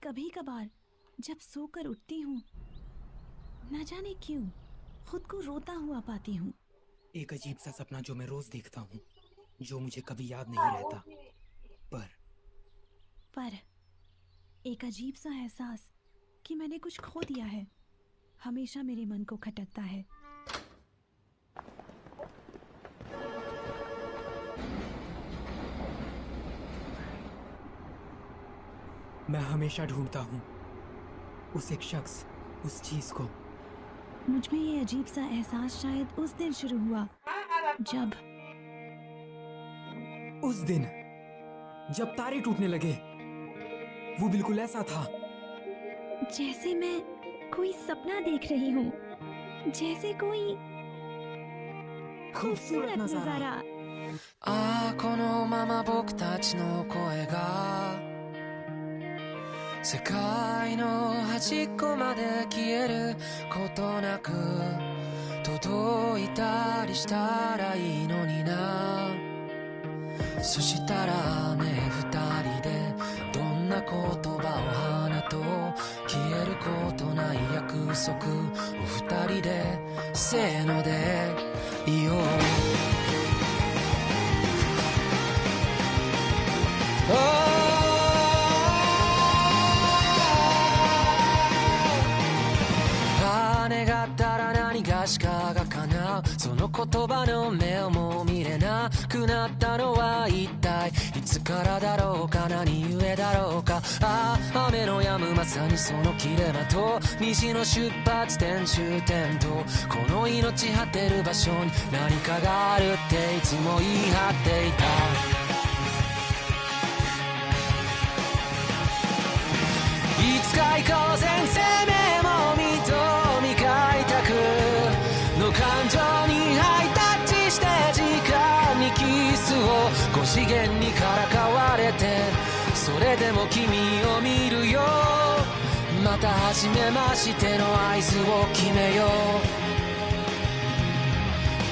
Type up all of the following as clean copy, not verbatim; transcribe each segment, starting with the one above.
कभी कभार जब सोकर उठती हूँ, न जाने क्यों खुद को रोता हुआ पाती हूँ। एक अजीब सा सपना जो मैं रोज देखता हूँ, जो मुझे कभी याद नहीं रहता। पर एक अजीब सा एहसास कि मैंने कुछ खो दिया है हमेशा मेरे मन को खटकता है। मैं हमेशा ढूंढता हूँ उस एक शख्स, उस चीज को। मुझ में ये अजीब सा एहसास शायद उस दिन शुरू हुआ उस दिन जब तारे टूटने लगे। वो बिल्कुल ऐसा था जैसे मैं कोई सपना देख रही हूँ, जैसे कोई खूबसूरत नजारा। ああこのまま僕たちの声が世界の端っこまで消えることなく届いたりしたらいいのにな。そしたらね二人でどんな言葉を放とう、消えることない約束を二人でせーので言おう。願ったら何がしかが叶う、その言葉の目をもう見れなくなったのは一体いつからだろうか、何故だろうか。ああ雨の止むまさにその切れ間と虹の出発点終点とこの命果てる場所に何かがあるっていつも言い張っていた。いつか行こう先生目も認み開拓の感情にハイタッチして時間にキスを5次元にからかわれて、それでも君を見るよ。また初めましての合図を決めよう。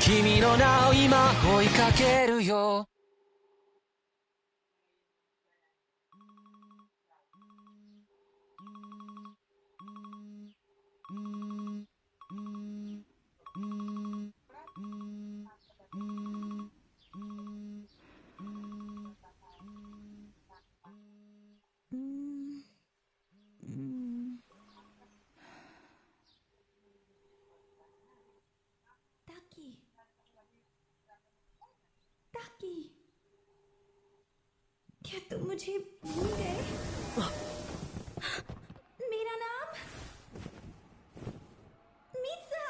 君の名を今追いかけるよ。ताकि क्या तुम मुझे भूल गए? मेरा नाम मित्सा।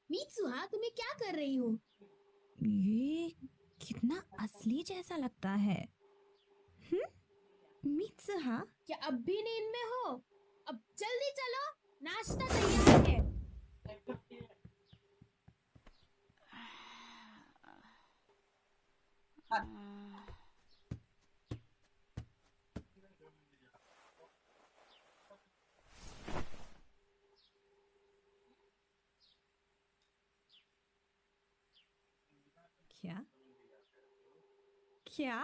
मीत्सुहा तुम्हें क्या कर रही हो? ये कितना असली जैसा लगता है। मित्सुहा, क्या अब भी नींद में हो? अब जल्दी चलो, नाश्ता तैयार है। क्या क्या क्या?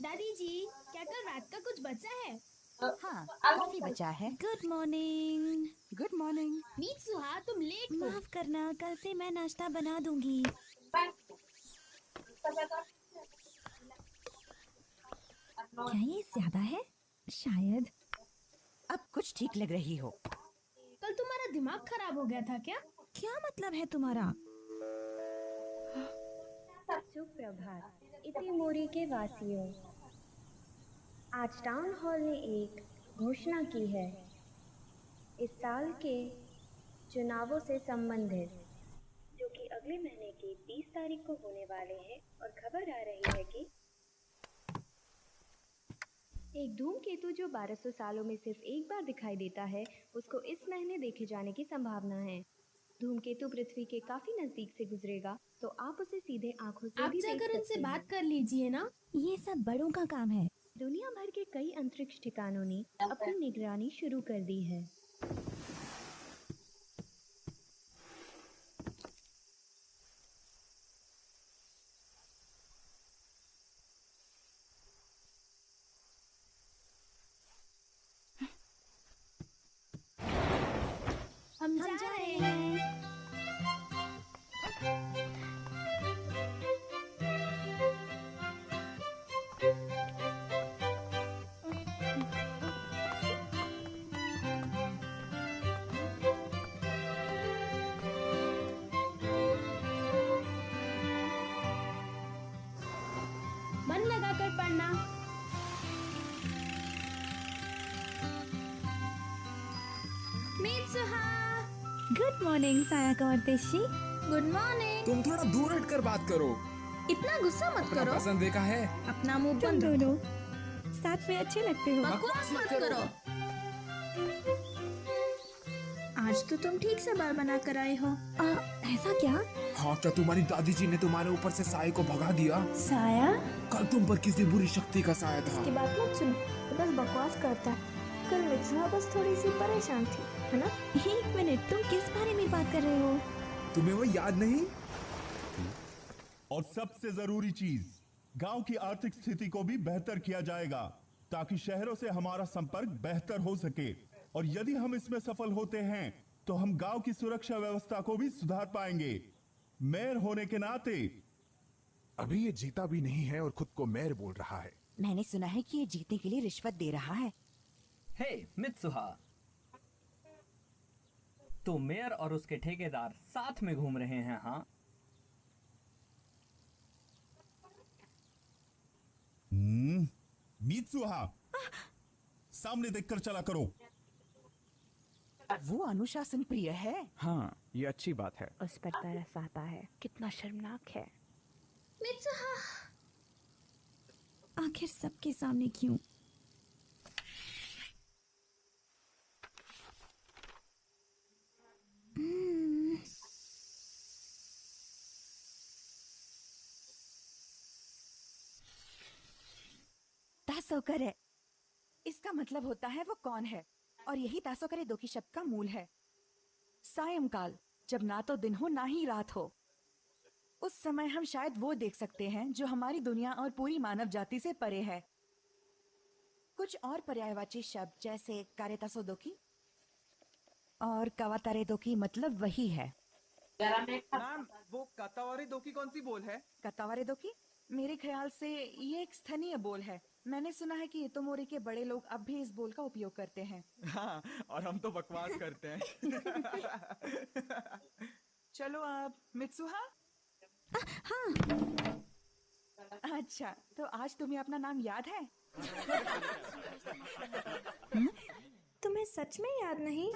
दादी जी, क्या कल रात का कुछ बचा है? हाँ, काफी बचा है। Good morning. Good morning. Mitsuha तुम लेट हो। माफ करना, कल से मैं नाश्ता बना दूंगी। क्या ये ज्यादा है? शायद। अब कुछ ठीक लग रही हो। कल तुम्हारा दिमाग खराब हो गया था क्या? क्या मतलब है तुम्हारा? सुप्रभात इतिमोरी के वासियों। आज टाउन हॉल ने एक घोषणा की है इस साल के चुनावों से संबंधित, जो कि अगले महीने की 20 तारीख को होने वाले हैं। और खबर आ रही है कि एक धूमकेतु जो 1200 सालों में सिर्फ एक बार दिखाई देता है, उसको इस महीने देखे जाने की संभावना है। धूमकेतु पृथ्वी के काफी नजदीक से गुजरेगा, तो आप उसे सीधे आंखों से आप भी देख जाकर सकते उनसे हैं। बात कर लीजिए ना। ये सब बड़ों का काम है। दुनिया भर के कई अंतरिक्ष ठिकानों ने अपनी निगरानी शुरू कर दी है। हम जा रहे हैं। मन लगाकर पढ़ना। मित्सुहा, गुड मॉर्निंग सायका और तेशी। Good morning. तुम थोड़ा दूर हटकर बात करो। इतना गुस्सा मत अपना करो। पसंद देखा है। अपना मुंह तुम बंद रखो। दोनों साथ में अच्छे लगते हो। बकवास मत करो। आज तो तुम ठीक से बाल बना कर आए हो। ऐसा क्या? हाँ, क्या तुम्हारी दादी जी ने तुम्हारे ऊपर से साये को भगा दिया? साया? कल तुम पर किसी बुरी शक्ति का साया था। की बात मत सुनो, वो बस बकवास करता है। कल मित्सुहा बस थोड़ी सी परेशान थी, है ना? एक मिनट, तुम किस बारे में बात कर रहे हो? तुम्हें वो याद नहीं? और सबसे जरूरी चीज, गांव की आर्थिक स्थिति को भी बेहतर किया जाएगा ताकि शहरों से हमारा संपर्क बेहतर हो सके। और यदि हम इसमें सफल होते हैं तो हम गांव की सुरक्षा व्यवस्था को भी सुधार पाएंगे। मेयर होने के नाते। अभी ये जीता भी नहीं है और खुद को मेयर बोल रहा है। मैंने सुना है कि ये जीतने के लिए रिश्वत दे रहा है। हे मित्सुहा, तो मेयर और उसके ठेकेदार साथ में घूम रहे हैं? हाँ, मित्सुहा, सामने देखकर चला करो। वो अनुशासन प्रिय है। हाँ, ये अच्छी बात है। उस पर तरस आता है। कितना शर्मनाक है। मित्सुहा, आखिर सबके सामने क्यों? तासोकर है। इसका मतलब होता है वो कौन है, और यही तासोकरे दो की शब्द का मूल है। सायंकाल, जब ना तो दिन हो ना ही रात हो, उस समय हम शायद वो देख सकते हैं जो हमारी दुनिया और पूरी मानव जाति से परे है। कुछ और पर्यायवाची शब्द जैसे कारेतासोदोकी और कावातारेदोकी मतलब वही है। मैम, वो कातावारे दो की कौन सी बोल है? कातावारेदोकी मेरे ख्याल से ये एक स्थानीय बोल है। मैंने सुना है कि इतोमोरी के बड़े लोग अब भी इस बोल का उपयोग करते हैं। हाँ, और हम तो बकवास करते हैं। चलो अब मित्सुहा। हाँ, अच्छा, तो आज तुम्हें अपना नाम याद है? तुम्हें सच में याद नहीं?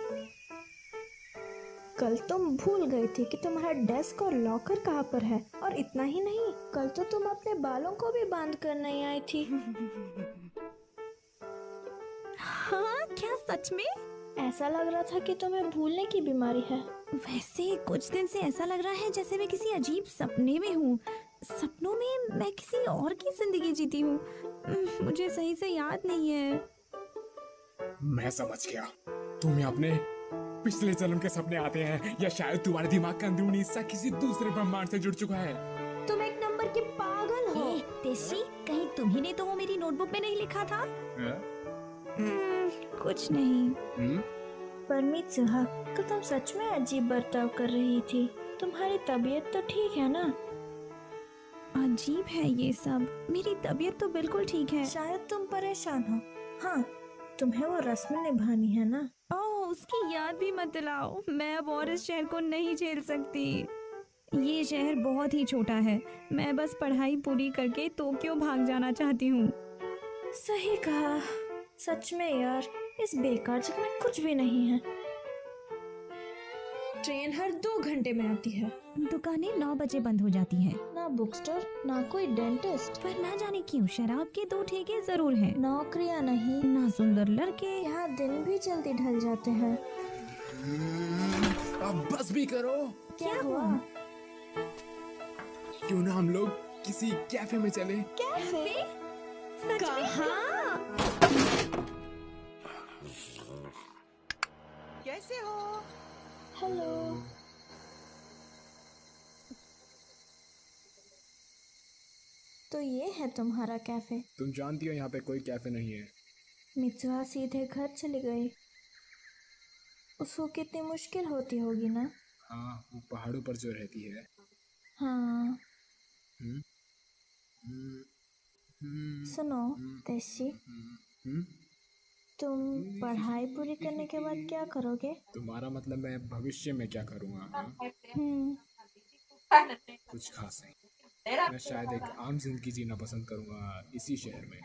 कल तुम भूल गए थे कि तुम्हारा डेस्क और लॉकर कहाँ पर है। और इतना ही नहीं, कल तो तुम अपने बालों को भी बांध कर नहीं आई थी। हाँ, क्या सच में? ऐसा लग रहा था कि तुम्हें भूलने की बीमारी है। वैसे कुछ दिन से ऐसा लग रहा है जैसे मैं किसी अजीब सपने में हूँ। सपनों में मैं किसी और की जिंदगी जीती हूँ। मुझे सही से याद नहीं है। मैं समझ गया। तुम्हें अपने पिछले जन्म के सपने आते हैं, या शायद तुम्हारे दिमाग का अंदरूनी हिस्सा किसी दूसरे ब्रह्मांड से जुड़ चुका है। तुम एक नंबर की पागल हो। तेशी, कहीं तुम्ही ने तो वो मेरी नोटबुक में नहीं लिखा था? कुछ नहीं। पर मित्सुहा, तो तुम सच में अजीब बर्ताव कर रही थी। तुम्हारी तबीयत तो ठीक है ना? अजीब है ये सब। मेरी तबीयत तो बिल्कुल ठीक है। शायद तुम परेशान हो। हाँ, तुम्हें वो रस्म निभानी है ना? ओह, उसकी याद भी मत दिलाओ। मैं अब और इस शहर को नहीं झेल सकती। ये शहर बहुत ही छोटा है। मैं बस पढ़ाई पूरी करके टोक्यो भाग जाना चाहती हूँ। सही कहा। सच में यार, इस बेकार जगह में कुछ भी नहीं है। ट्रेन हर 2 घंटे में आती है। दुकानें 9 बजे बंद हो जाती हैं। ना बुक स्टोर, ना कोई डेंटिस्ट। पर ना जाने क्यों शराब के 2 ठेके जरूर हैं। नौकरियां नहीं, ना सुंदर लड़के। यहाँ दिन भी जल्दी ढल जाते हैं। अब बस भी करो। क्या हुआ? क्यों ना हम लोग किसी कैफे में चले। कैफे? कहाँ? कैसे हो? हेलो। तो ये है तुम्हारा कैफे? तुम जानती हो यहाँ पे कोई कैफे नहीं है। मित्सुहा सीधे घर चली गई। उसको कितनी मुश्किल होती होगी ना? हाँ, वो पहाड़ों पर जो रहती है। हाँ। हम्म? सुनो तेशी, तुम पढ़ाई पूरी करने के बाद क्या करोगे? तुम्हारा मतलब मैं भविष्य में क्या करूँगा? हाँ? कुछ खास नहीं। मैं शायद एक आम जिंदगी जीना पसंद करूँगा इसी शहर में।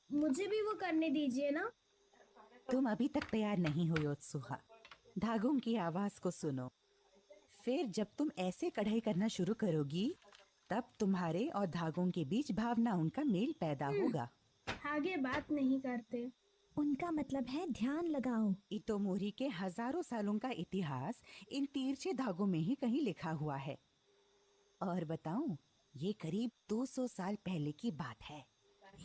मुझे भी वो करने दीजिए ना। तुम अभी तक तैयार नहीं हो योत्सुहा। धागों की आवाज को सुनो। फिर जब तुम ऐसे कढ़ाई करना शुरू करोगी तब तुम्हारे और धागों के बीच भावना उनका मेल पैदा होगा। आगे बात नहीं करते। उनका मतलब है ध्यान लगाओ। इतोमोरी के हजारों सालों का इतिहास इन तिरछे धागों में ही कहीं लिखा हुआ है। और बताऊं, ये करीब 200 साल पहले की बात है।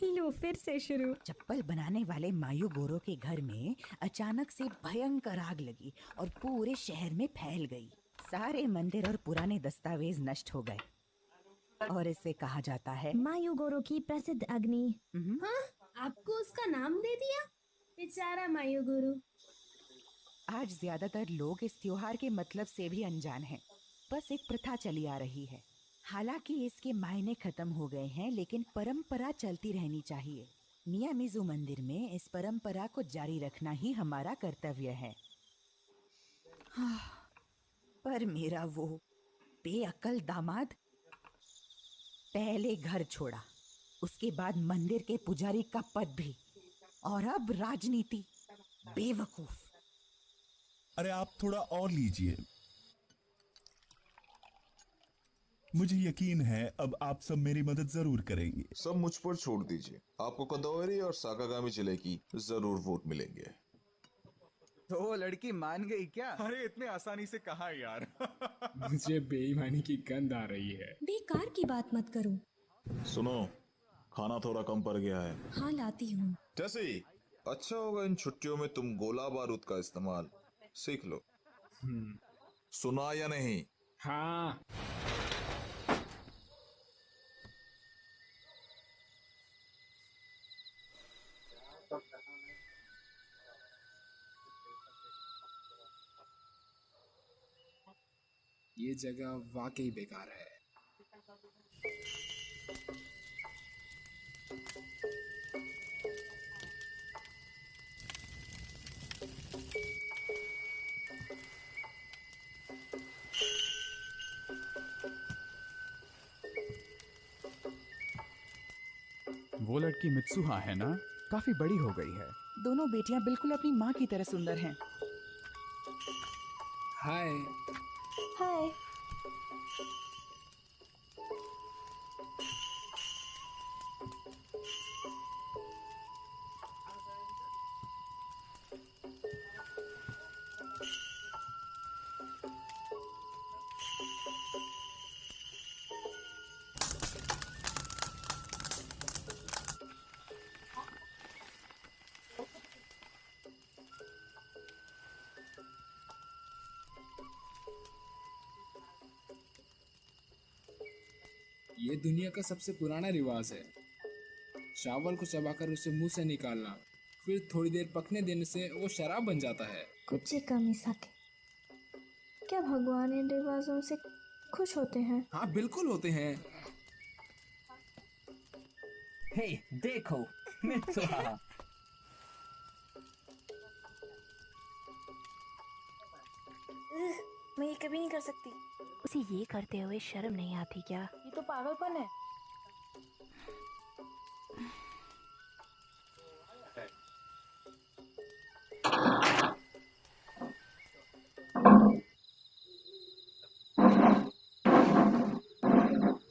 लो फिर से शुरू। चप्पल बनाने वाले मायूगोरो के घर में अचानक से भयंकर आग लगी और पूरे शहर में फैल गई। सारे मंदिर और पुराने दस्तावेज नष्ट हो गए और इसे कहा जाता है मायूगोरो की प्रसिद्ध अग्नि। हाँ, आपको उसका नाम दे दिया? बेचारा मायूगुरु। आज ज्यादातर लोग इस त्योहार के मतलब से भी अनजान हैं। बस एक प्रथा चली आ रही है। हालांकि इसके मायने खत्म हो गए हैं, लेकिन परंपरा चलती रहनी चाहिए। मियामिज़ु मंदिर में इस परंपरा को जारी रखना ही हमारा कर्तव्य है। पर मेरा वो बेअक्ल दामाद पहले घर छोड़ा, उसके बाद मंदिर के पुजारी का पद भी, और अब राजनीति। बेवकूफ। अरे आप थोड़ा और लीजिए। मुझे यकीन है अब आप सब मेरी मदद जरूर करेंगे। सब मुझ पर छोड़ दीजिए। आपको कंदोरी और साकागामी जिले की जरूर वोट मिलेंगे। तो वो लड़की मान गई क्या? अरे इतने आसानी से कहा यार। मुझे बेईमानी की गंध आ रही है। बेकार की बात मत करो। सुनो, खाना थोड़ा कम पड़ गया है। हाँ लाती हूँ। जैसे अच्छा होगा इन छुट्टियों में तुम गोला बारूद का इस्तेमाल सीख लो। सुना या नहीं? हाँ। ये जगह वाकई बेकार है। वो लड़की मित्सुहा है ना? काफी बड़ी हो गई है। दोनों बेटियां बिल्कुल अपनी माँ की तरह सुंदर हैं। हाय। हाय। ये दुनिया का सबसे पुराना रिवाज है। चावल को चबाकर उसे मुंह से निकालना, फिर थोड़ी देर पकने देने से वो शराब बन जाता है। कुछ कमी सके। क्या भगवान इन रिवाजों से खुश होते हैं? हाँ बिल्कुल होते हैं। हे देखो मित्सुहा। मैं ये कभी नहीं कर सकती। उसे ये करते हुए शर्म नहीं आती क्या? ये तो पागलपन है।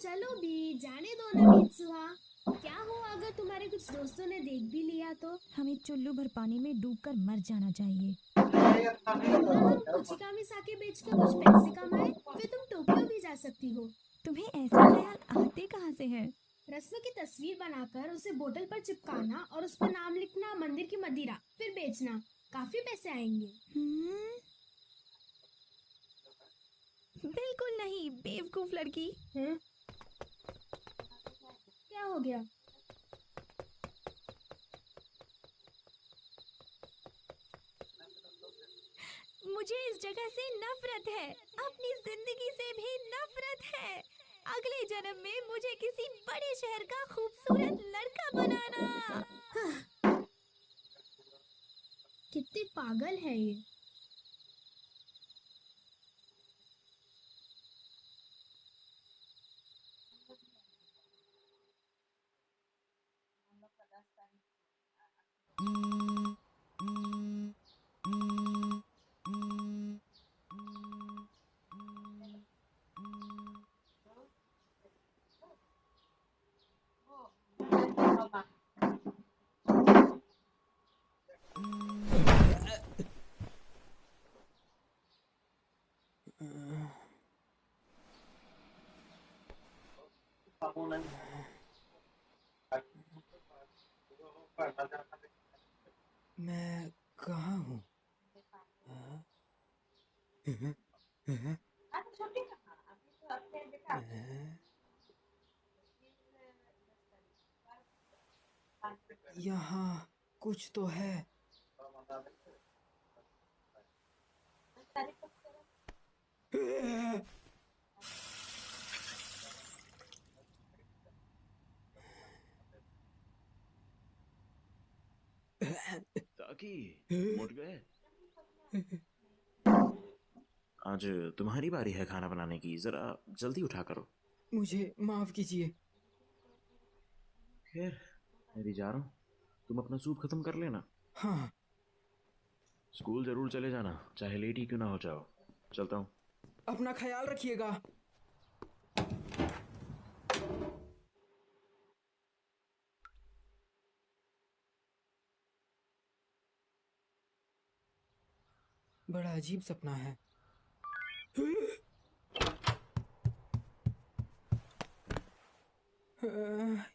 चलो भी, जाने दो ना मित्सुहा। क्या हो अगर तुम्हारे कुछ दोस्तों ने देख भी लिया तो? हमें चुल्लू भर पानी में डूबकर मर जाना चाहिए। क्यों ना हम कुचिकामी साके बेच के कुछ पैसे कमाए, फिर तुम टोक्यो भी जा सकती हो। तुम्हें ऐसे ख्याल आते कहाँ से हैं? रस्म की तस्वीर बनाकर उसे बोतल पर चिपकाना और उस पर नाम लिखना मंदिर की मदिरा, फिर बेचना। काफी पैसे आएंगे। बिल्कुल नहीं, बेवकूफ लड़की। क्या हो गया? मुझे इस जगह से नफरत है, अपनी जिंदगी से भी नफरत है। अगले जन्म में मुझे किसी बड़े शहर का खूबसूरत लड़का बनाना। कितनी पागल है ये। मैं कहाँ हूँ? यहाँ कुछ तो है। ताकि उठ गए। आज तुम्हारी बारी है खाना बनाने की, जरा जल्दी उठा करो। मुझे माफ कीजिए। खैर, मैं भी जा रहा हूँ, तुम अपना सूप खत्म कर लेना। हाँ। स्कूल जरूर चले जाना, चाहे लेट ही क्यों ना हो जाओ। चलता हूँ। अपना ख्याल रखिएगा। बड़ा अजीब सपना है।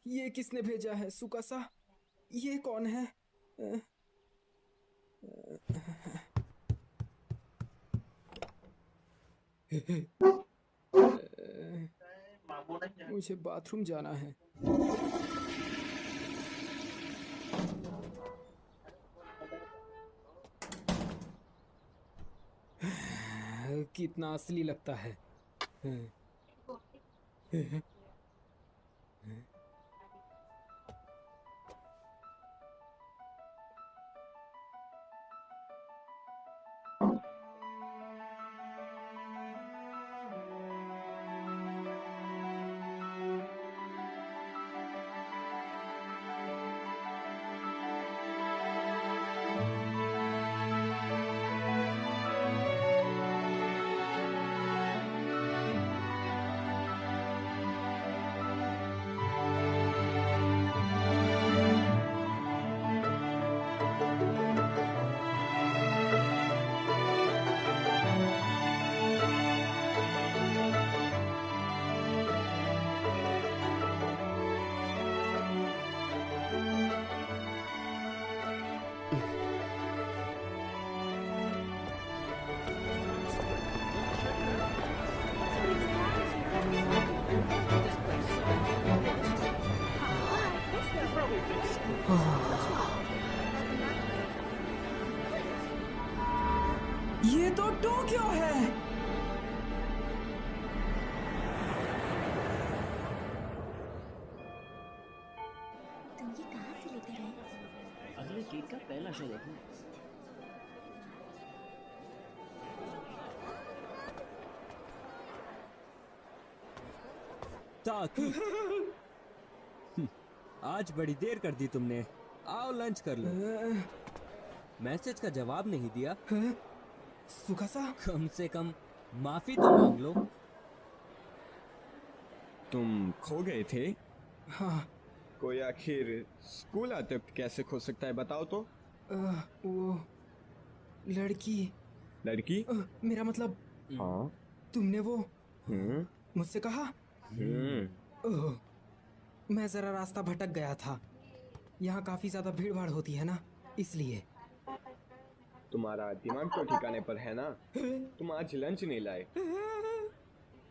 ये किसने भेजा है? सुकासा, ये कौन है? मुझे बाथरूम जाना है। कितना असली लगता है। ये तो टोक्यो है। तुम ये कहाँ से लेकर आए? अगले केक का पहला शो देखना। ताकि आज बड़ी देर कर दी तुमने। आओ लंच कर लो। मैसेज का जवाब नहीं दिया। सुकासा, कम से कम माफी तो मांग लो। तुम खो गए थे? हाँ। कोई आखिर स्कूल आते वक्त कैसे खो सकता है, बताओ तो। वो लड़की मेरा मतलब। हाँ। तुमने वो मुझसे कहा। मैं जरा रास्ता भटक गया था। यहाँ काफी ज्यादा भीड़ भाड़ होती है ना, इसलिए। तुम्हारा दिमाग तो ठिकाने पर है ना? तुम आज लंच नहीं लाए?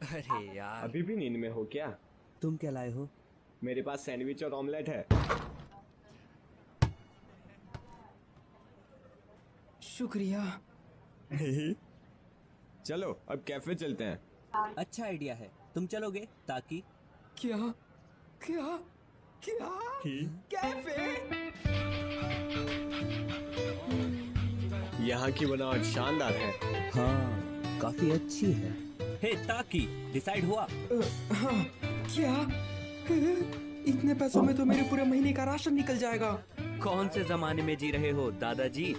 अरे यार, अभी भी नींद में हो क्या? तुम क्या लाए हो? मेरे पास सैंडविच और ऑमलेट है। शुक्रिया। चलो अब कैफे चलते हैं। अच्छा आइडिया है, तुम चलोगे? ताकि क्या क्या क्या कैफे? यहाँ की बनावट शानदार है। हाँ, काफी अच्छी है। हे ताकि, डिसाइड हुआ? हाँ। क्या? इतने पैसों में तो मेरे पूरे महीने का राशन निकल जाएगा। कौन से जमाने में जी रहे हो दादाजी?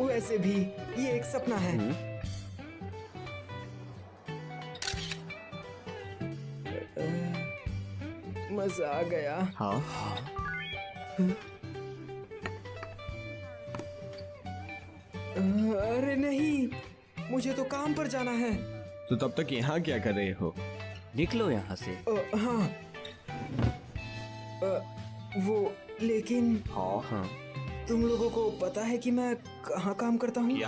वैसे भी ये एक सपना है। मजा आ गया। हाँ। अरे नहीं, मुझे तो काम पर जाना है। तो तब तक यहाँ क्या कर रहे हो? निकलो यहाँ से। हाँ। वो लेकिन। हाँ। तुम लोगों को पता है कि मैं कहाँ काम करता हूँ?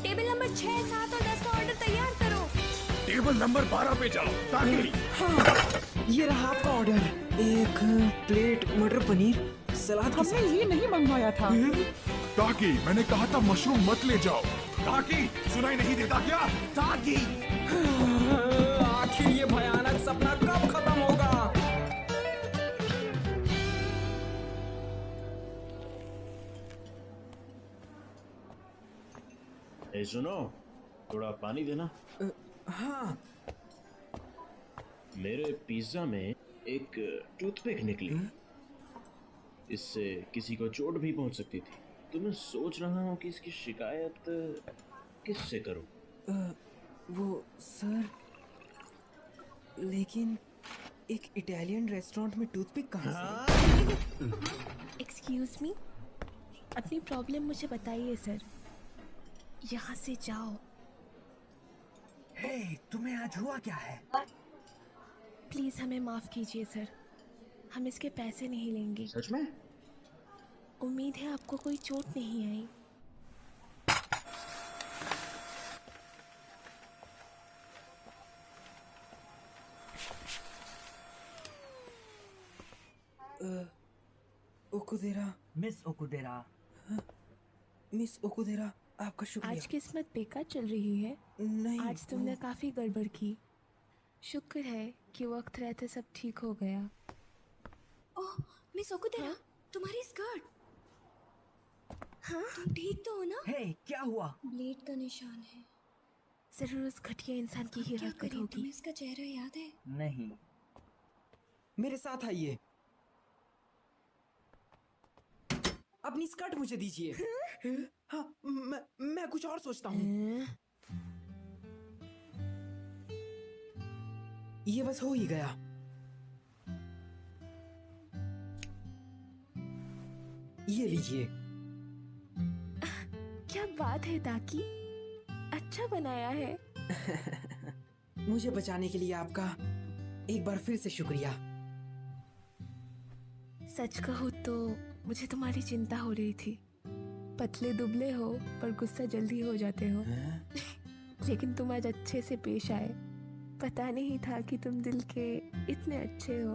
टेबल नंबर 6, 7 और 10 का ऑर्डर तैयार करो। टेबल नंबर 12 पे जाओ। ताकि हाँ, ये रहा आपका ऑर्डर। एक प्लेट मटर पनीर सलाद के साथ। हमने ये नहीं मंगवाया था। ताकि मैंने कहा था मशरूम मत ले जाओ। ताकि सुनाई नहीं देता क्या? ताकि आखिर ये भयानक सपना कब खत्म होगा? ए सुनो, थोड़ा पानी देना। हाँ। मेरे पिज्जा में एक टूथपिक निकली। इससे किसी को चोट भी पहुंच सकती थी। तो मैं सोच रहा हूँ कि इसकी शिकायत किससे करूँ? वो सर, लेकिन एक इटालियन रेस्टोरेंट में टूथपिक कहाँ से? एक्सक्यूज मी, अपनी प्रॉब्लम मुझे बताइए सर। यहाँ से जाओ। हे, तुम्हें आज हुआ क्या है? प्लीज हमें माफ कीजिए सर, हम इसके पैसे नहीं लेंगे। सच में? उम्मीद है आपको कोई चोट नहीं आई। ओकुदेरा। मिस ओकुदेरा। मिस ओकुदेरा, आपका शुक्रिया। आज किस्मत बेकार चल रही है। नहीं, आज तुमने काफी गड़बड़ की। शुक्र है कि वक्त रहते सब ठीक हो गया। ओह मिस ओकुदेरा, तुम्हारी स्कर्ट। हाँ, तुम ठीक तो हो ना? हे, क्या हुआ? ब्लेड का निशान है। जरूर उस घटिया इंसान की ही हरकत होगी। तुम्हें इसका चेहरा याद है? नहीं। मेरे साथ आइए। अपनी स्कर्ट मुझे दीजिए। हाँ, मैं कुछ और सोचता हूँ। ये बस हो ही गया। ये लीजिए। क्या बात है ताकि, अच्छा बनाया है। मुझे बचाने के लिए आपका एक बार फिर से शुक्रिया। सच कहूँ तो मुझे तुम्हारी चिंता हो रही थी। पतले दुबले हो पर गुस्सा जल्दी हो जाते हो। लेकिन तुम आज अच्छे से पेश आए। पता नहीं था कि तुम दिल के इतने अच्छे हो।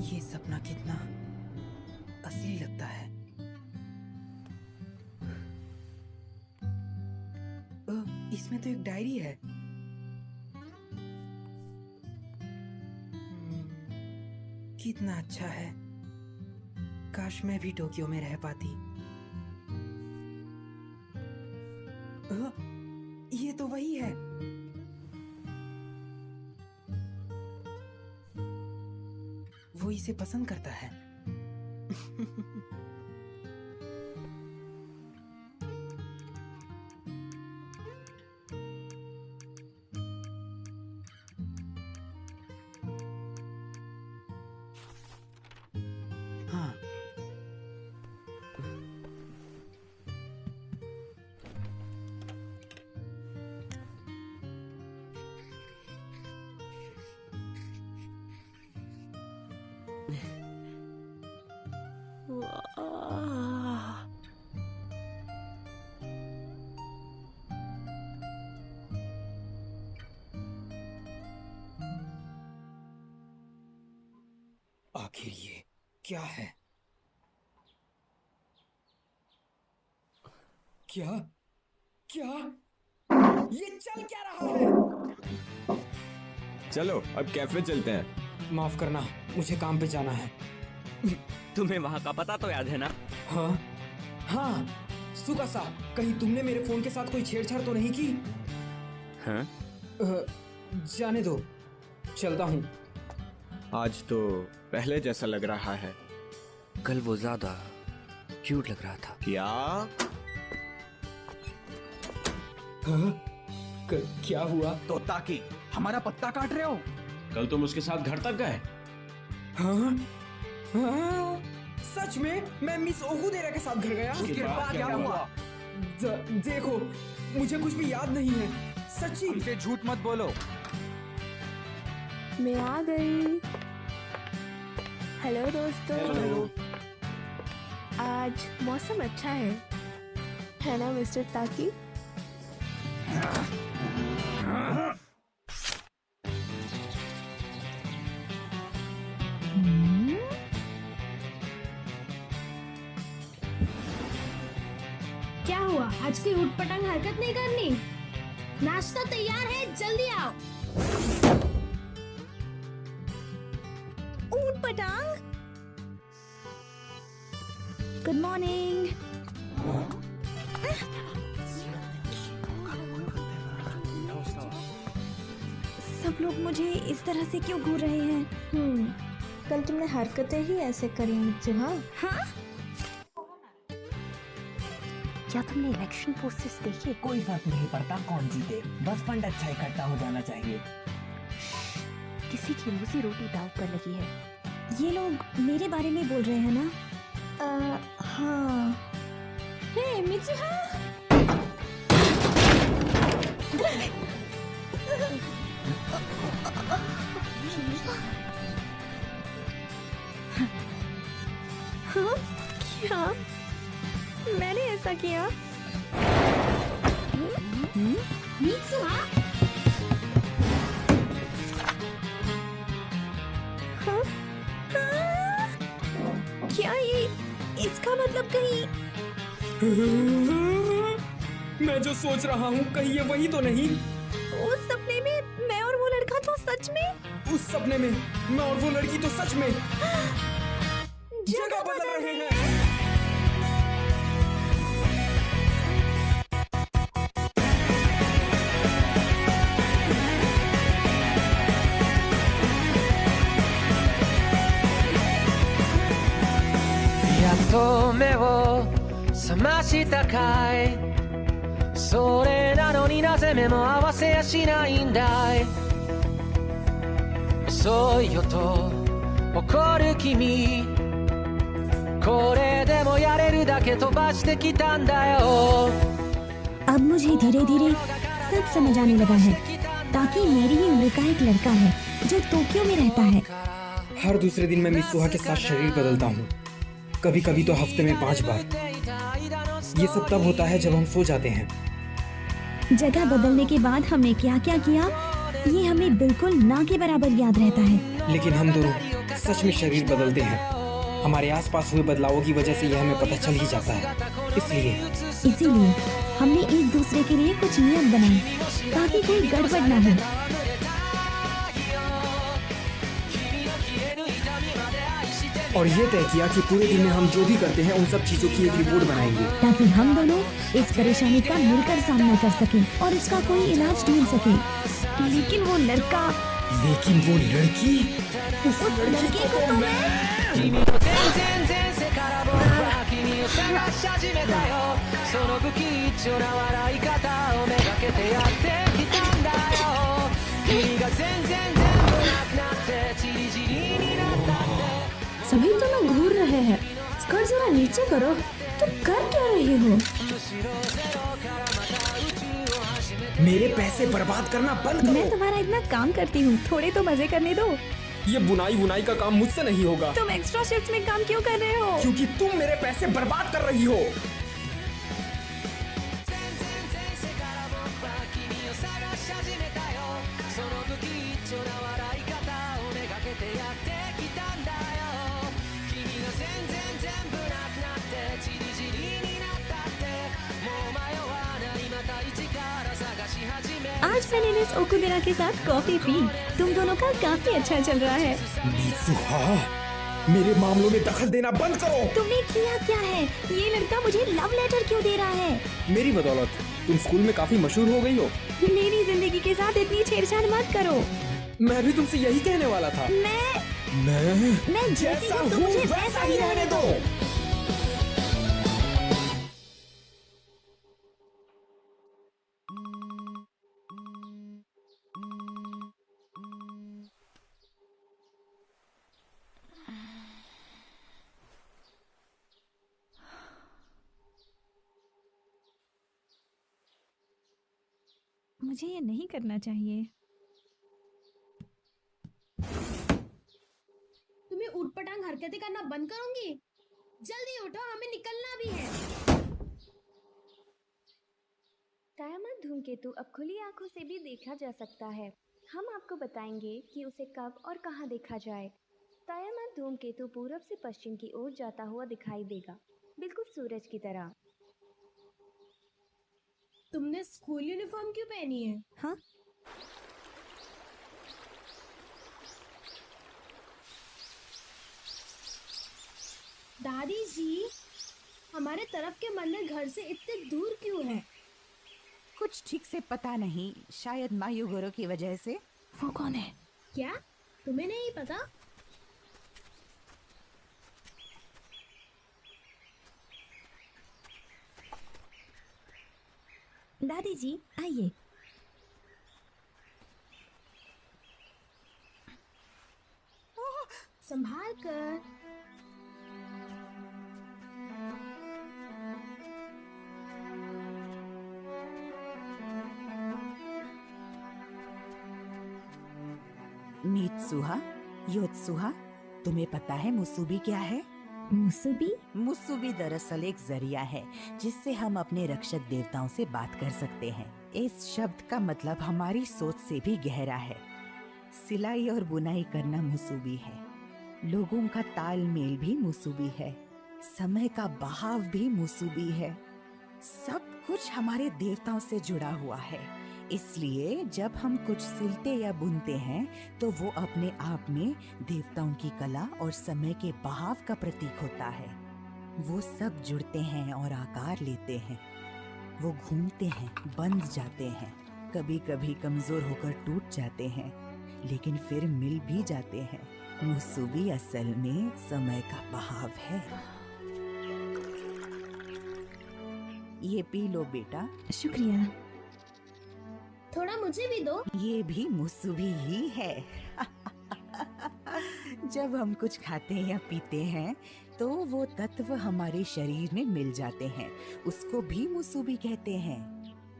ये सपना कितना असली लगता है। इसमें तो एक डायरी है। कितना अच्छा है। काश मैं भी टोक्यो में रह पाती। ये तो वही है। वो इसे पसंद करता है। हाँ, आखिर ये क्या है? क्या क्या ये चल क्या रहा है? चलो अब कैफे चलते हैं। माफ करना, मुझे काम पे जाना है। तुम्हें वहाँ का पता तो याद है ना? हाँ हाँ, सुकासा, कहीं तुमने मेरे फोन के साथ कोई छेड़छाड़ तो नहीं की? हाँ? जाने दो, चलता हूँ। आज तो पहले जैसा लग रहा है। कल वो ज्यादा क्यूट लग रहा था। क्या? हाँ? क्या हुआ? तो ताकि हमारा पत्ता काट रहे हो? कल तुम उसके साथ घर तक गए? हाँ? हाँ? सच में मैं मिस ओकुदेरा के साथ घर गया? उसके बाद क्या हुआ? देखो, मुझे कुछ भी याद नहीं है, सच्ची। हमसे झूठ मत बोलो। मैं आ गई। हेलो दोस्तों। हेलो। आज मौसम अच्छा है ना मिस्टर ताकी? क्या हुआ? आज कोई उटपटांग हरकत नहीं करनी? नाश्ता तैयार है, जल्दी आओ। ऊटपटांग, गुड मॉर्निंग। सब लोग मुझे इस तरह से क्यों घूर रहे हैं? कल तुमने हरकतें ही ऐसे करी मित्सुहा। हाँ? क्या तुमने इलेक्शन पोस्टर्स देखे? कोई फर्क नहीं पड़ता कौन जीते, बस फंड अच्छा इकट्ठा हो जाना चाहिए। किसी की रोजी रोटी दाव पर लगी है। ये लोग मेरे बारे में बोल रहे हैं ना? हाँ। हे मित्सुहा! हाँ? क्या? मैंने ऐसा किया? मित्सुहा? हाँ? हाँ? क्या ये इसका मतलब कहीं? मैं जो सोच रहा हूँ कहीं ये वही तो नहीं? उस सपने में मैं और वो लड़का तो सच में? उस सपने में मैं और वो लड़की तो सच में जगह बदल रहे हैं।やっと目を覚ましたかい。それなのになぜ目も合わせやしないんだい。遅いよと怒る君、これでもやれるだけ飛ばしてきたんだよ。 अब मुझे धीरे धीरे सब समझ आने लगा है। ताकि मेरी ही उम्र का एक लड़का है जो टोक्यो में रहता है। हर दूसरे दिन मैं मित्सुहा के साथ शरीर बदलता हूँ, कभी कभी तो हफ्ते में 5 बार। ये सब तब होता है जब हम सो जाते हैं। जगह बदलने के बाद हमने क्या क्या किया ये हमें बिल्कुल ना के बराबर याद रहता है। लेकिन हम दोनों सच में शरीर बदलते हैं। हमारे आसपास हुए बदलावों की वजह से यह हमें पता चल ही जाता है। इसीलिए हमने एक दूसरे के लिए कुछ नियम बनाए ताकि कोई गड़बड़ ना हो। और ये तय किया कि पूरे दिन में हम जो भी करते हैं उन सब चीजों की एक रिपोर्ट बनाएंगे। ताकि हम दोनों इस परेशानी का मिलकर सामना कर सकें और इसका कोई इलाज ढूंढ सकें। लेकिन वो लड़का, लेकिन वो लड़की, उस लड़की को तो मैं सभी तो लोग घूर रहे हैं। स्कर्ट जरा नीचे करो। तुम कर क्या रहे हो? मेरे पैसे बर्बाद करना बंद करो। मैं तुम्हारा इतना काम करती हूँ, थोड़े तो मजे करने दो। ये बुनाई का काम मुझसे नहीं होगा। तुम एक्स्ट्रा शिफ्ट्स में काम क्यों कर रहे हो? क्योंकि तुम मेरे पैसे बर्बाद कर रही हो। आज मैंने मिस ओकुबिरा के साथ कॉफी पी। तुम दोनों का काफी अच्छा चल रहा है। मित्सुहा, मेरे मामलों में दखल देना बंद करो। तुमने किया क्या है? ये लड़का मुझे लव लेटर क्यों दे रहा है? मेरी बदौलत तुम स्कूल में काफी मशहूर हो गई हो। मेरी जिंदगी के साथ इतनी छेड़छाड़ मत करो। मैं भी तुमसे यही कहने वाला था। मैं जैसा हूँ मुझे वैसा ही रहने दो। मुझे ये नहीं करना चाहिए। तुम्हें उठपटांग हरकतें करना बंद करोगी? जल्दी उठो, हमें निकलना भी है। तायामत धूमकेतु अब खुली आंखों से भी देखा जा सकता है। हम आपको बताएंगे कि उसे कब और कहां देखा जाए। तायामत धूमकेतु पूरब से पश्चिम की ओर जाता हुआ दिखाई देगा, बिल्कुल सूरज की तरह। तुमने स्कूल यूनिफॉर्म क्यों पहनी है? हाँ? दादी जी, हमारे तरफ के मंदिर घर से इतने दूर क्यों है? कुछ ठीक से पता नहीं, शायद मायूगोरो की वजह से। वो कौन है? क्या तुम्हें नहीं पता? दादी जी आइए। संभाल कर। मीत्सुहा, योत्सुहा, तुम्हें पता है मुसुबी क्या है? मुसुबी? मुसुबी दरअसल एक जरिया है जिससे हम अपने रक्षक देवताओं से बात कर सकते हैं। इस शब्द का मतलब हमारी सोच से भी गहरा है। सिलाई और बुनाई करना मुसुबी है, लोगों का तालमेल भी मुसुबी है, समय का बहाव भी मुसुबी है। सब कुछ हमारे देवताओं से जुड़ा हुआ है। इसलिए जब हम कुछ सिलते या बुनते हैं तो वो अपने आप में देवताओं की कला और समय के बहाव का प्रतीक होता है। वो सब जुड़ते हैं और आकार लेते हैं। वो घूमते हैं, बंध जाते हैं, कभी कभी कमजोर होकर टूट जाते हैं, लेकिन फिर मिल भी जाते हैं। मुसुबी असल में समय का बहाव है। ये पी लो बेटा। शुक्रिया। थोड़ा मुझे भी दो। ये भी मुसुबी ही है। जब हम कुछ खाते या पीते हैं तो वो तत्व हमारे शरीर में मिल जाते हैं, उसको भी मुसुबी कहते हैं।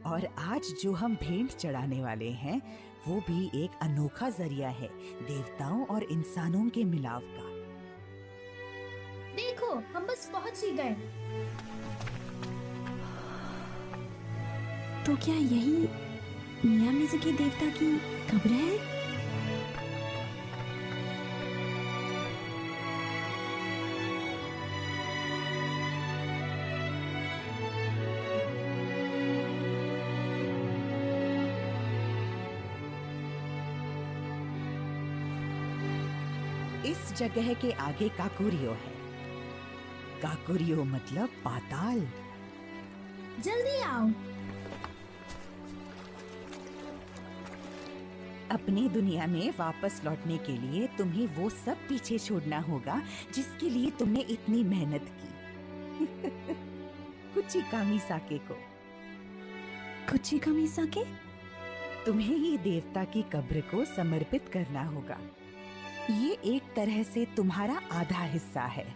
और आज जो हम भेंट चढ़ाने वाले हैं वो भी एक अनोखा जरिया है देवताओं और इंसानों के मिलाव का। देखो, हम बस पहुंच ही गए। तो क्या यही मियामिज़ुकी देवता की कब्र है? इस जगह के आगे काकुरियो है। काकुरियो मतलब पाताल। जल्दी आओ। अपनी दुनिया में वापस लौटने के लिए तुम्हें वो सब पीछे छोड़ना होगा जिसके लिए तुमने इतनी मेहनत की। कुचिकामी साके को। कुचिकामी साके? तुम्हें ही देवता की कब्र को समर्पित करना होगा। ये एक तरह से तुम्हारा आधा हिस्सा है।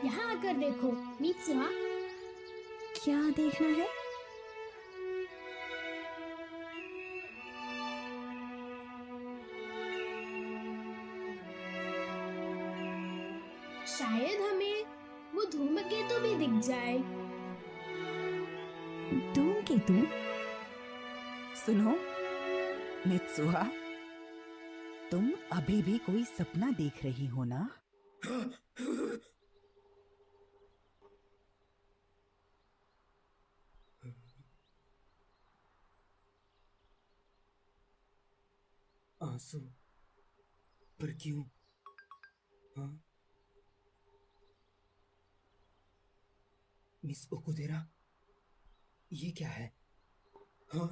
यहाँ आकर देखो मित्सुहा। क्या देखना है? शायद हमें वो धूमकेतु भी दिख जाए। धूमकेतु? सुनो मित्सुहा, तुम अभी भी कोई सपना देख रही हो ना? आंसू? पर क्यों? हाँ? मिस ओकुदेरा, ये क्या है? हाँ?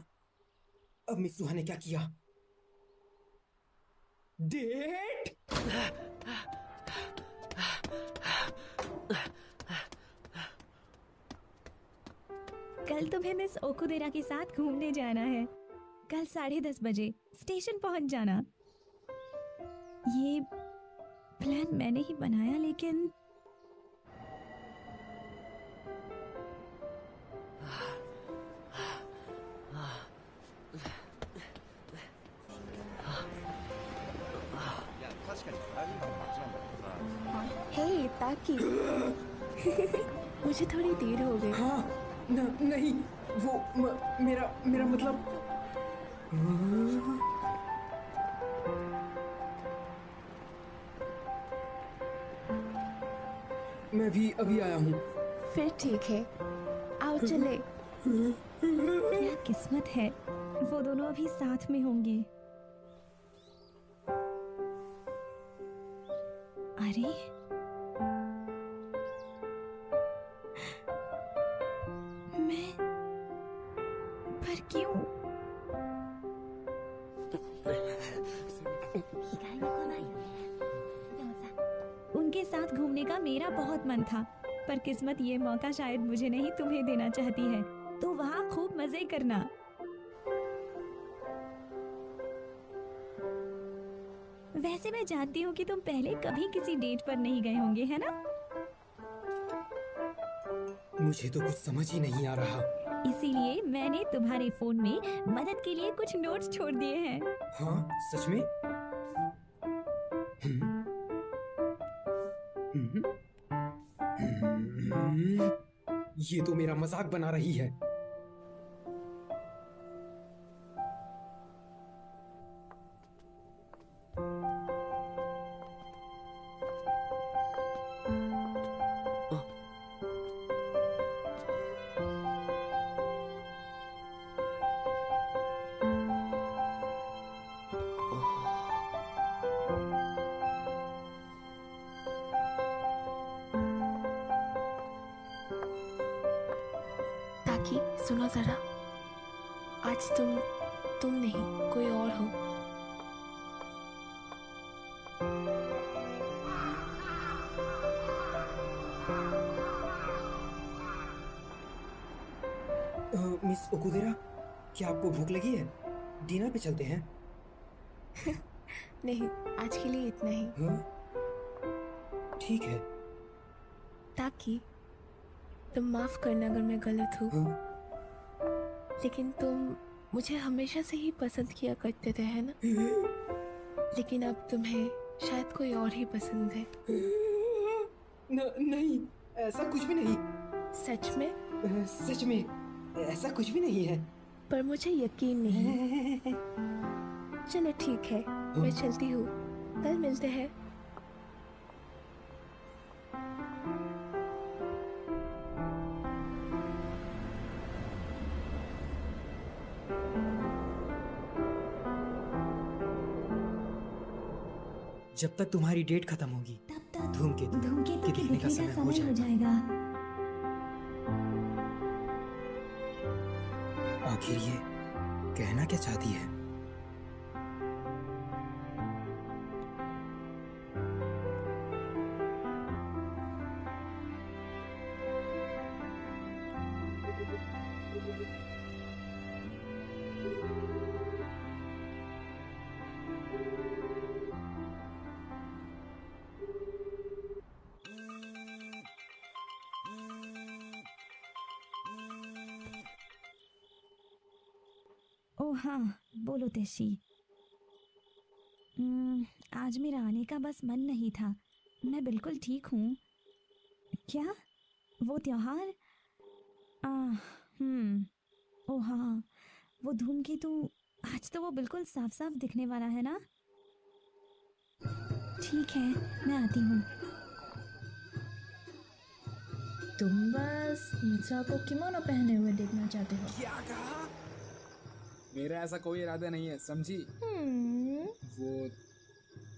अब मित्सुहा ने क्या किया? डेट? कल तुम्हें मिस ओकुदेरा के साथ घूमने जाना है। कल 10:30 बजे स्टेशन पहुंच जाना। ये प्लान मैंने ही बनाया, लेकिन हे ताकि मुझे थोड़ी देर हो गई। हाँ, नहीं, वो मेरा मतलब। मैं भी अभी आया हूँ। फिर ठीक है, आओ चले। क्या किस्मत है, वो दोनों अभी साथ में होंगे। अरे मैं, पर क्यों? उनके साथ घूमने का मेरा बहुत मन था, पर किस्मत ये मौका शायद मुझे नहीं तुम्हें देना चाहती है। तो वहाँ खूब मजे करना। वैसे मैं जानती हूँ कि तुम पहले कभी किसी डेट पर नहीं गए होंगे, है ना? मुझे तो कुछ समझ ही नहीं आ रहा। इसीलिए मैंने तुम्हारे फोन में मदद के लिए कुछ नोट्स छोड़ दिए हैं। हाँ, सच में? ये तो मेरा मजाक बना रही है। ताकि सुनो जरा, आज तुम नहीं, कोई और हो। मिस ओकुदेरा, क्या आपको भूख लगी है? डिनर पे चलते हैं? नहीं, आज के लिए इतना ही। हाँ? ठीक है। ताकि तुम माफ करना अगर मैं गलत हूँ। हाँ? लेकिन तुम मुझे हमेशा से ही पसंद किया करते थे, है ना? लेकिन अब तुम्हें शायद कोई और ही पसंद है। नहीं, ऐसा कुछ भी नहीं। सच में? सच में ऐसा कुछ भी नहीं है। पर मुझे यकीन नहीं। चलो ठीक है, मैं चलती हूँ, कल मिलते हैं। जब तक तुम्हारी डेट खत्म होगी धूमकेतु के दिखने का समय हो जाएगा। आखिर ये कहना क्या चाहती है? ओ हाँ, बोलो तेशी। आज मेरा आने का बस मन नहीं था। मैं बिल्कुल ठीक हूँ। क्या? वो त्योहार? ओ हाँ, वो धूमकेतु। आज तो वो बिल्कुल साफ साफ दिखने वाला है ना? ठीक है, मैं आती हूँ। तुम बस मित्सुहा को किमोनो पहने हुए देखना चाहते हो। क्या कहा? मेरा ऐसा कोई इरादा नहीं है, समझी? वो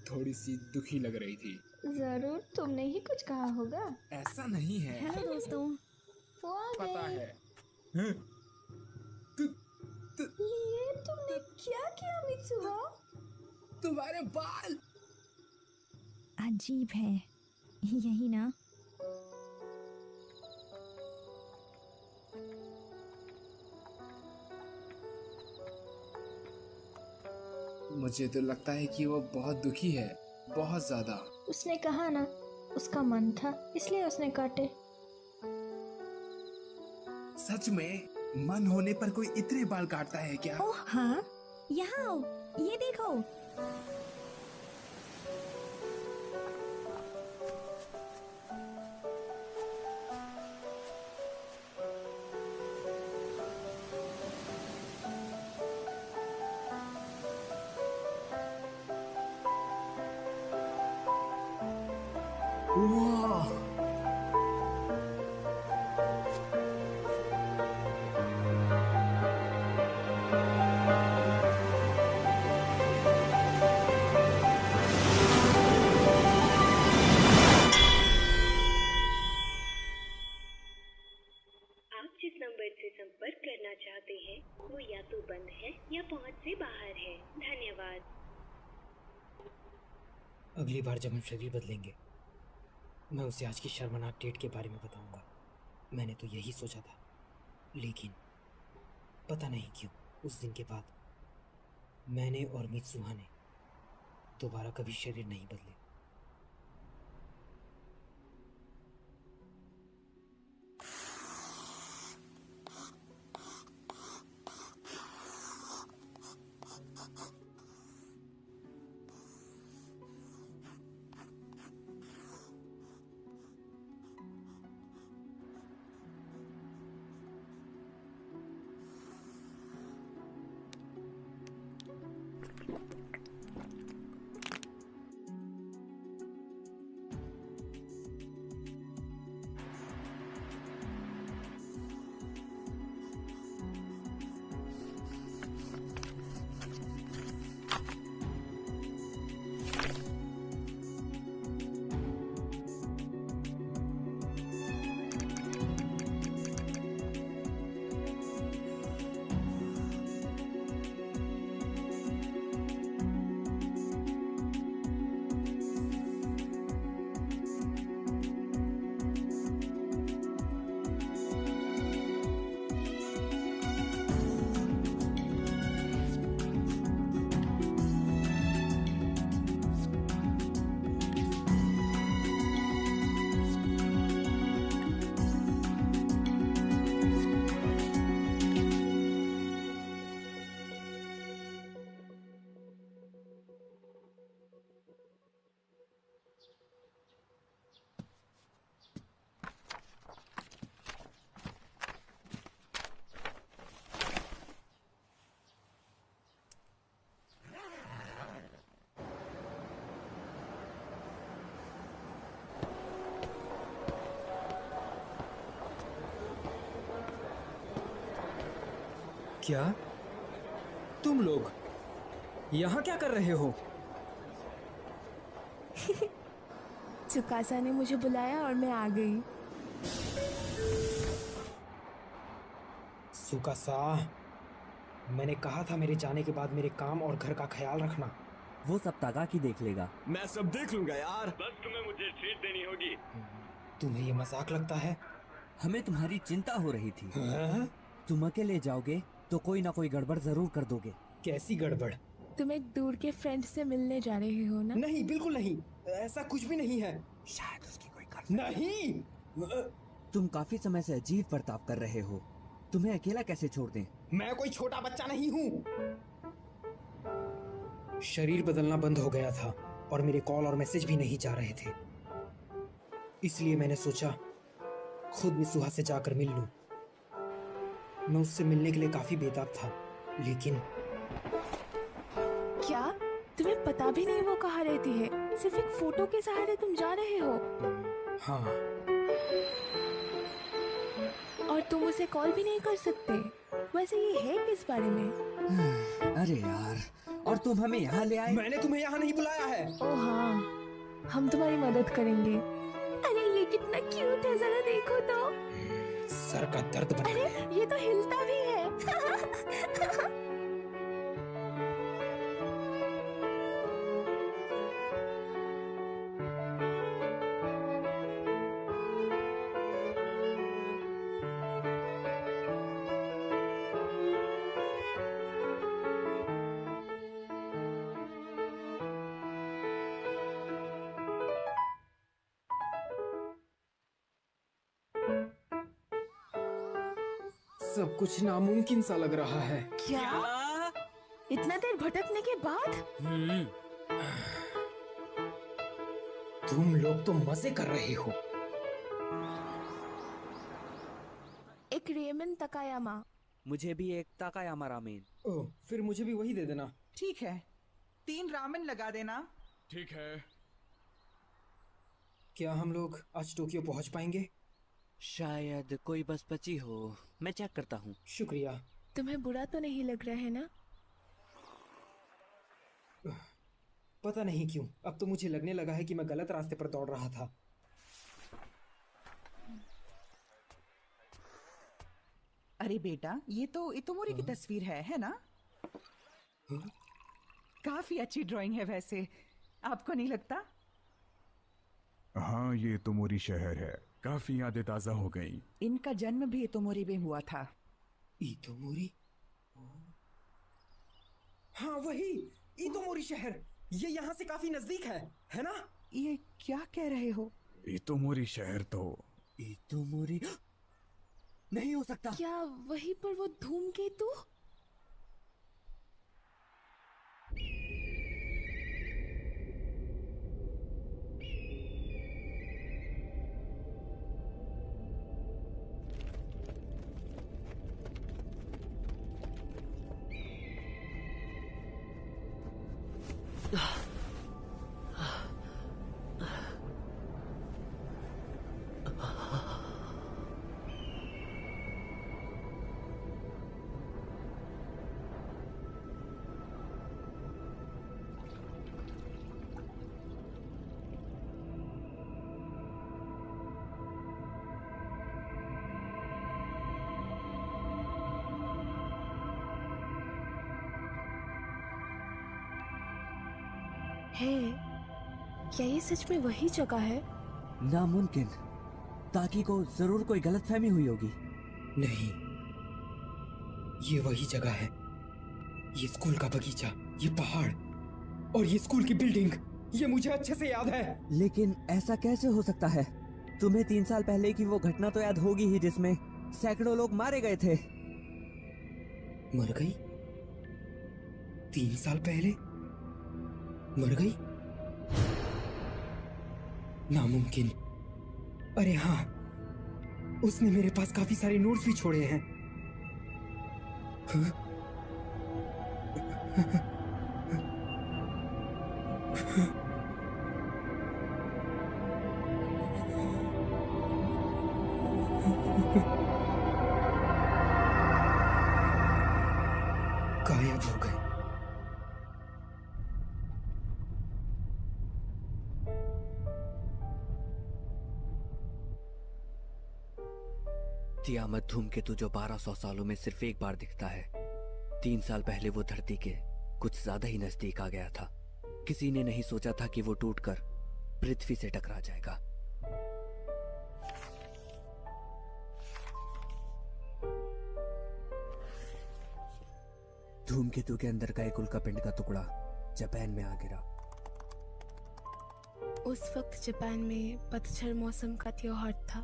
थोड़ी सी दुखी लग रही थी। जरूर तुमने ही कुछ कहा होगा। ऐसा नहीं है। हेलो दोस्तों। वो आ गए। पता है। ये तुमने क्या किया मित्सुहा? तुम्हारे बाल अजीब है, यही ना? मुझे तो लगता है कि वो बहुत दुखी है, बहुत ज्यादा। उसने कहा ना, उसका मन था इसलिए उसने काटे। सच में मन होने पर कोई इतने बाल काटता है क्या? ओह हाँ, यहाँ आओ, ये देखो। अगली बार जब हम शरीर बदलेंगे मैं उसे आज की शर्मनाक डेट के बारे में बताऊंगा। मैंने तो यही सोचा था, लेकिन पता नहीं क्यों उस दिन के बाद मैंने और मित्सुहा ने दोबारा कभी शरीर नहीं बदले। क्या? तुम लोग यहाँ क्या कर रहे हो? चुकासा ने मुझे बुलाया और मैं आ गई। सुकासा, मैंने कहा था मेरे जाने के बाद मेरे काम और घर का ख्याल रखना। वो सब तागाकी देख लेगा। मैं सब देख लूंगा यार। बस तुम्हें मुझे ट्रीट देनी होगी। तुम्हें ये मजाक लगता है? हमें तुम्हारी चिंता हो रही थी। हाँ? तुम अकेले जाओगे तो कोई ना कोई गड़बड़ जरूर कर दोगे। कैसी गड़बड़? तुम एक दूर के फ्रेंड से मिलने जा रहे हो ना? नहीं, बिल्कुल नहीं, ऐसा कुछ भी नहीं है। शायद उसकी कोई गर्लफ्रेंड। नहीं, तुम काफी समय से अजीब बर्ताव कर रहे हो। तुम्हें अकेला कैसे छोड़ दें? मैं कोई छोटा बच्चा नहीं हूँ। शरीर बदलना बंद हो गया था और मेरे कॉल और मैसेज भी नहीं जा रहे थे। इसलिए मैंने सोचा खुद मिसुहा से जाकर मिल लूं। मैं उससे मिलने के लिए काफी बेताब था, लेकिन क्या तुम्हें पता भी नहीं वो कहाँ रहती है? सिर्फ एक फोटो के सहारे तुम जा रहे हो? हाँ। और तुम उसे कॉल भी नहीं कर सकते? वैसे ये है किस बारे में? अरे यार, और तुम हमें यहाँ ले आए? मैंने तुम्हें यहाँ नहीं बुलाया है। ओह हाँ, हम तुम्हारी मदद करेंगे। अरे ये कितना क्यूट है, जरा देखो तो। सर का दर्द बना। अरे ये तो हिलता भी है। सब कुछ नामुमकिन सा लग रहा है। क्या? इतना देर भटकने के बाद? तुम लोग तो मजे कर रहे हो। एक रेमन तकायामा। मुझे भी एक ताकायामा रामेन। ओह, फिर मुझे भी वही दे देना। ठीक है, 3 रामेन लगा देना। ठीक है। क्या हम लोग आज टोक्यो पहुंच पाएंगे? शायद कोई बस बची हो, मैं चेक करता हूँ। शुक्रिया। तुम्हें बुरा तो नहीं लग रहा है ना? पता नहीं क्यों, अब तो मुझे लगने लगा है कि मैं गलत रास्ते पर दौड़ रहा था। अरे बेटा, ये तो इतोमोरी की तस्वीर है ना? काफी अच्छी ड्राइंग है वैसे, आपको नहीं लगता? हाँ, ये इतोमोरी शहर है। काफी यादें ताजा हो गई। इनका जन्म भी इतोमोरी में हुआ था। इतोमोरी? हाँ वही, इतोमोरी शहर। ये यहाँ से काफी नजदीक है ना? ये क्या कह रहे हो? इतोमोरी शहर तो इतोमोरी नहीं हो सकता। क्या वहीं पर वो धूमकेतु? है, क्या ये सच में वही जगह है? नामुमकिन। ताकि को जरूर कोई गलतफहमी हुई होगी। नहीं, ये वही जगह है। ये स्कूल का बगीचा, ये पहाड़ और ये स्कूल की बिल्डिंग, ये मुझे अच्छे से याद है। लेकिन ऐसा कैसे हो सकता है? तुम्हें 3 साल पहले की वो घटना तो याद होगी ही जिसमें सैकड़ों लोग मारे गए थे। मर गई? 3 साल पहले मर गई? नामुमकिन। अरे हाँ, उसने मेरे पास काफी सारे नोट्स भी छोड़े हैं। तियामत धूमकेतु जो 1200 सालों में सिर्फ एक बार दिखता है, 3 साल पहले वो धरती के कुछ ज्यादा ही नजदीक आ गया था। किसी ने नहीं सोचा था कि वो टूटकर पृथ्वी से टकरा जाएगा। धूमकेतु के अंदर का एक उल्कापिंड का टुकड़ा जापान में आ गिरा। उस वक्त जापान में पतझड़ मौसम का त्योहार था।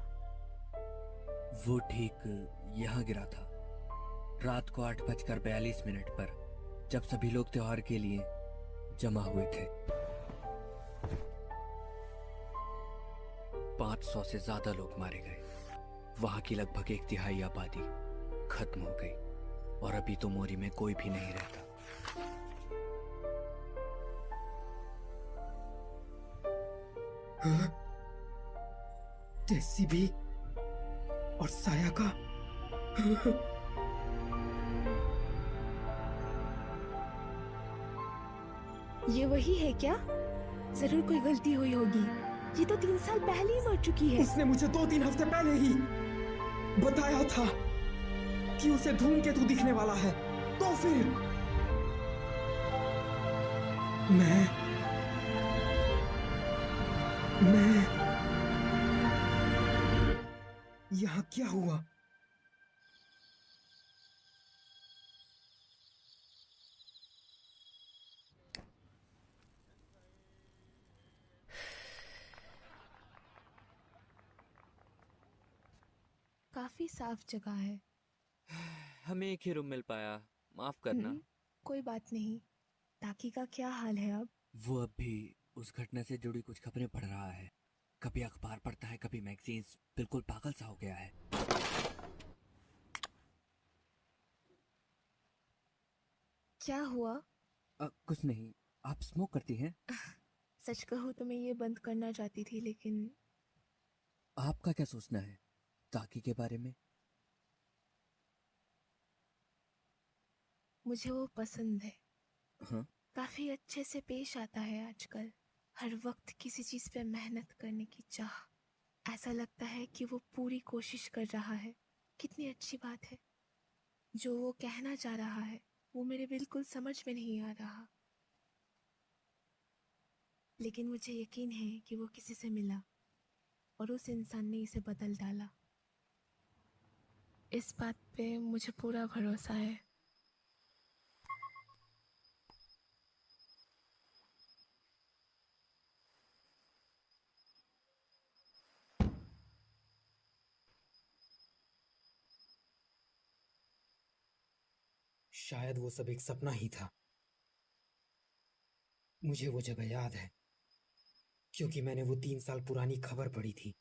वो ठीक यहाँ गिरा था, रात को 8:42 पर, जब सभी लोग त्योहार के लिए जमा हुए थे। 500 से ज्यादा लोग मारे गए। वहां की लगभग 1/3 आबादी खत्म हो गई और अभी तो मोरी में कोई भी नहीं रहता। टेसी भी और साया का ये वही है क्या? जरूर कोई गलती हुई होगी। ये तो 3 साल पहले ही मर चुकी है। उसने मुझे 2-3 हफ्ते पहले ही बताया था कि उसे धूमकेतु दिखने वाला है। तो फिर मैं यहाँ क्या हुआ? काफी साफ जगह है। हमें एक ही रूम मिल पाया, माफ करना। कोई बात नहीं। ताकि का क्या हाल है अब? वो अब भी उस घटना से जुड़ी कुछ खबरें पढ़ रहा है। कभी अखबार पढ़ता है, कभी मैगजीन्स। बिल्कुल पागल सा हो गया है। क्या हुआ? कुछ नहीं। आप स्मोक करती हैं? सच कहूँ तो मैं ये बंद करना चाहती थी, लेकिन आपका क्या सोचना है ताकि के बारे में? मुझे वो पसंद है। हाँ? काफी अच्छे से पेश आता है आजकल। हर वक्त किसी चीज पे मेहनत करने की चाह। ऐसा लगता है कि वो पूरी कोशिश कर रहा है। कितनी अच्छी बात है। जो वो कहना चाह रहा है वो मेरे बिल्कुल समझ में नहीं आ रहा, लेकिन मुझे यकीन है कि वो किसी से मिला और उस इंसान ने इसे बदल डाला। इस बात पे मुझे पूरा भरोसा है। शायद वो सब एक सपना ही था। मुझे वो जगह याद है क्योंकि मैंने वो 3 साल पुरानी खबर पढ़ी थी।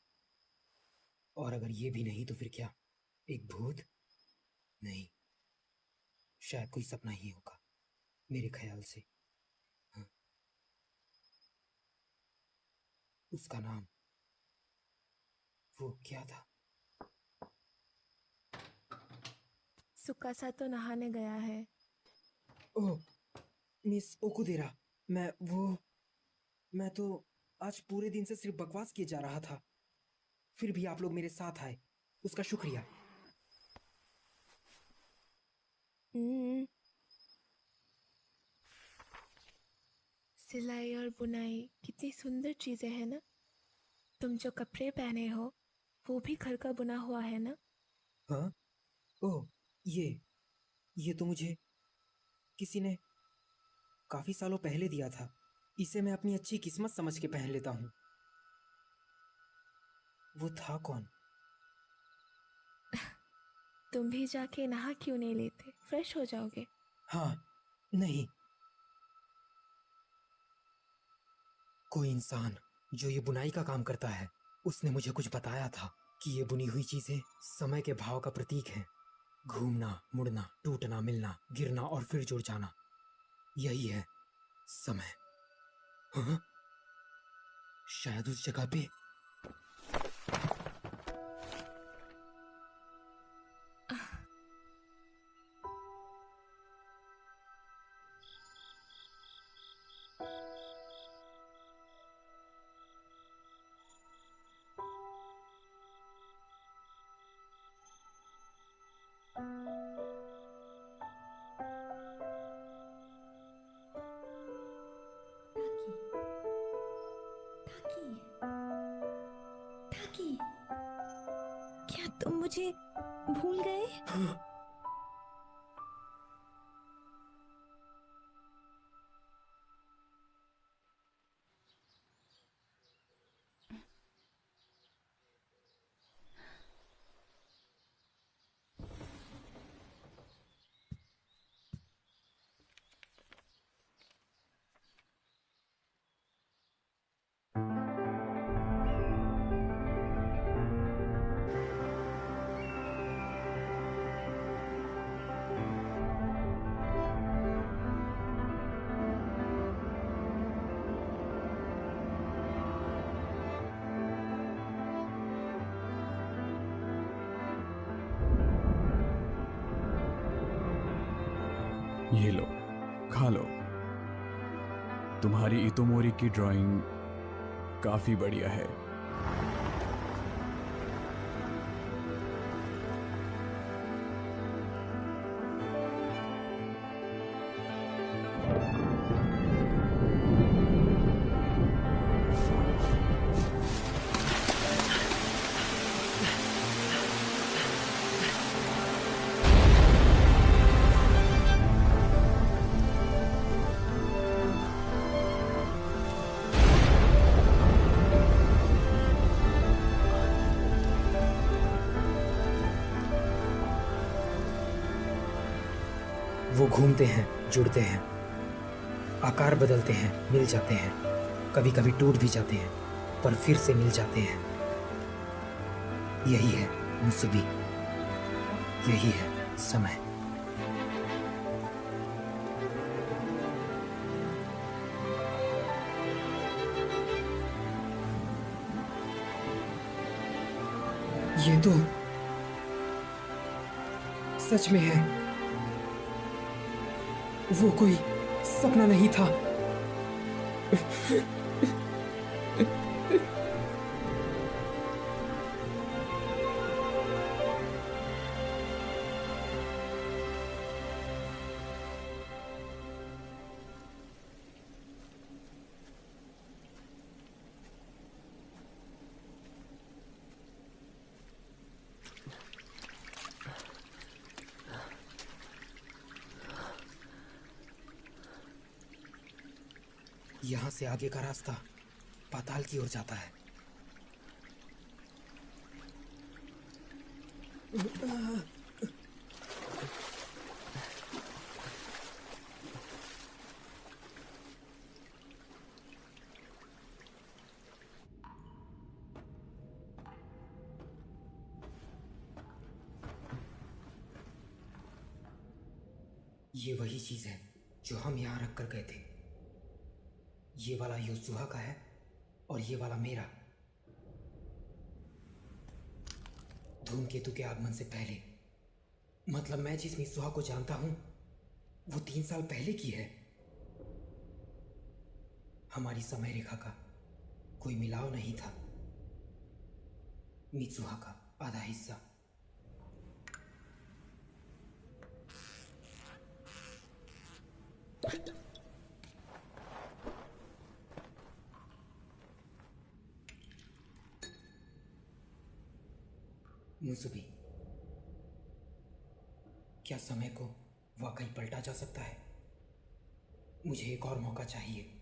और अगर ये भी नहीं तो फिर क्या? एक भूत? नहीं, शायद कोई सपना ही होगा मेरे ख्याल से। हाँ। उसका नाम वो क्या था? सुकासा तो नहाने गया है। ओह, मिस ओकुदेरा, मैं तो आज पूरे दिन से सिर्फ बकवास किए जा रहा था। फिर भी आप लोग मेरे साथ आए, उसका शुक्रिया। सिलाई और बुनाई कितनी सुंदर चीजें हैं ना। तुम जो कपड़े पहने हो वो भी घर का बुना हुआ है ना? हाँ? ओह, ये तो मुझे किसी ने काफी सालों पहले दिया था। इसे मैं अपनी अच्छी किस्मत समझ के पहन लेता हूँ। वो था कौन? तुम भी जाके नहा क्यों नहीं लेते? फ्रेश हो जाओगे। हाँ, नहीं, कोई इंसान जो ये बुनाई का काम करता है, उसने मुझे कुछ बताया था कि ये बुनी हुई चीजें समय के भाव का प्रतीक हैं। घूमना, मुड़ना, टूटना, मिलना, गिरना और फिर जुड़ जाना, यही है समय। हाँ? शायद उस जगह पे तुम मुझे भूल गए? ये लो, खा लो। तुम्हारी इतोमोरी की ड्राइंग काफी बढ़िया है। वो घूमते हैं, जुड़ते हैं, आकार बदलते हैं, मिल जाते हैं, कभी कभी टूट भी जाते हैं, पर फिर से मिल जाते हैं। यही है मुसबी, यही है समय। ये तो सच में है, वो कोई सपना नहीं था। यहाँ से आगे का रास्ता पाताल की ओर जाता है। ये वही चीज है जो हम यहाँ रख कर गए थे। ये वाला योसुहा का है और ये वाला मेरा। धूमकेतु के आगमन से पहले, मतलब मैं जिस मित्सुहा को जानता हूं वो 3 साल पहले की है। हमारी समय रेखा का कोई मिलाव नहीं था। मित्सुहा का आधा हिस्सा। मुसबी, क्या समय को वाकई पलटा जा सकता है? मुझे एक और मौका चाहिए।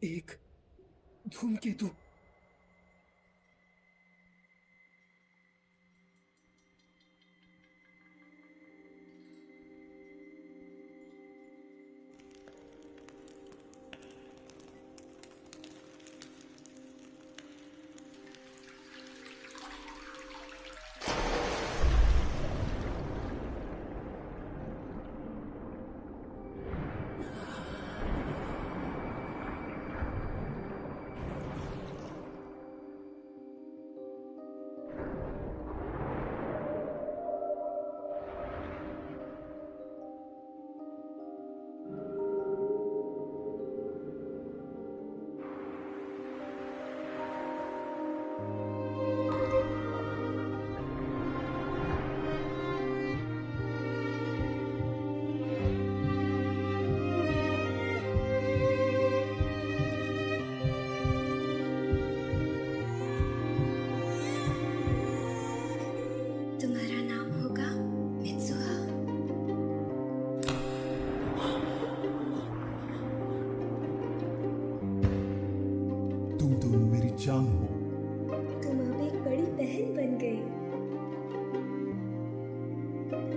एक धूमकेतु। जान हो। तुम अब एक बड़ी बहन बन गई।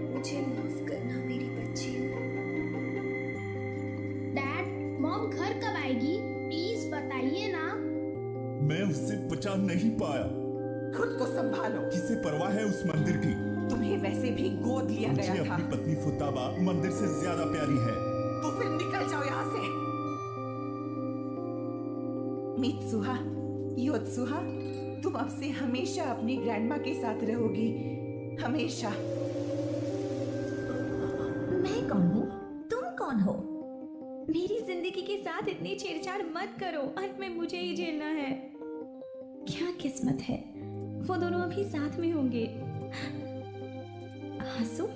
मुझे माफ करना मेरी बच्चियों। डैड, मॉम घर कब आएगी? प्लीज बताइए ना। मैं उससे बचा नहीं पाया। खुद को संभालो। किसे परवाह है उस मंदिर की? तुम्हें वैसे भी गोद लिया गया था। मुझे अपनी पत्नी फुताबा मंदिर से ज्यादा प्यारी है। तो फिर निकल जाओ यहाँ से। मित्सुहा, योत्सुहा, तुम अब से हमेशा अपनी ग्रैंडमा के साथ रहोगी, हमेशा। मैं कौन हूँ? तुम कौन हो? मेरी जिंदगी के साथ इतनी छेड़छाड़ मत करो। अंत में मुझे ही झेलना है। क्या किस्मत है, वो दोनों अभी साथ में होंगे। हासु,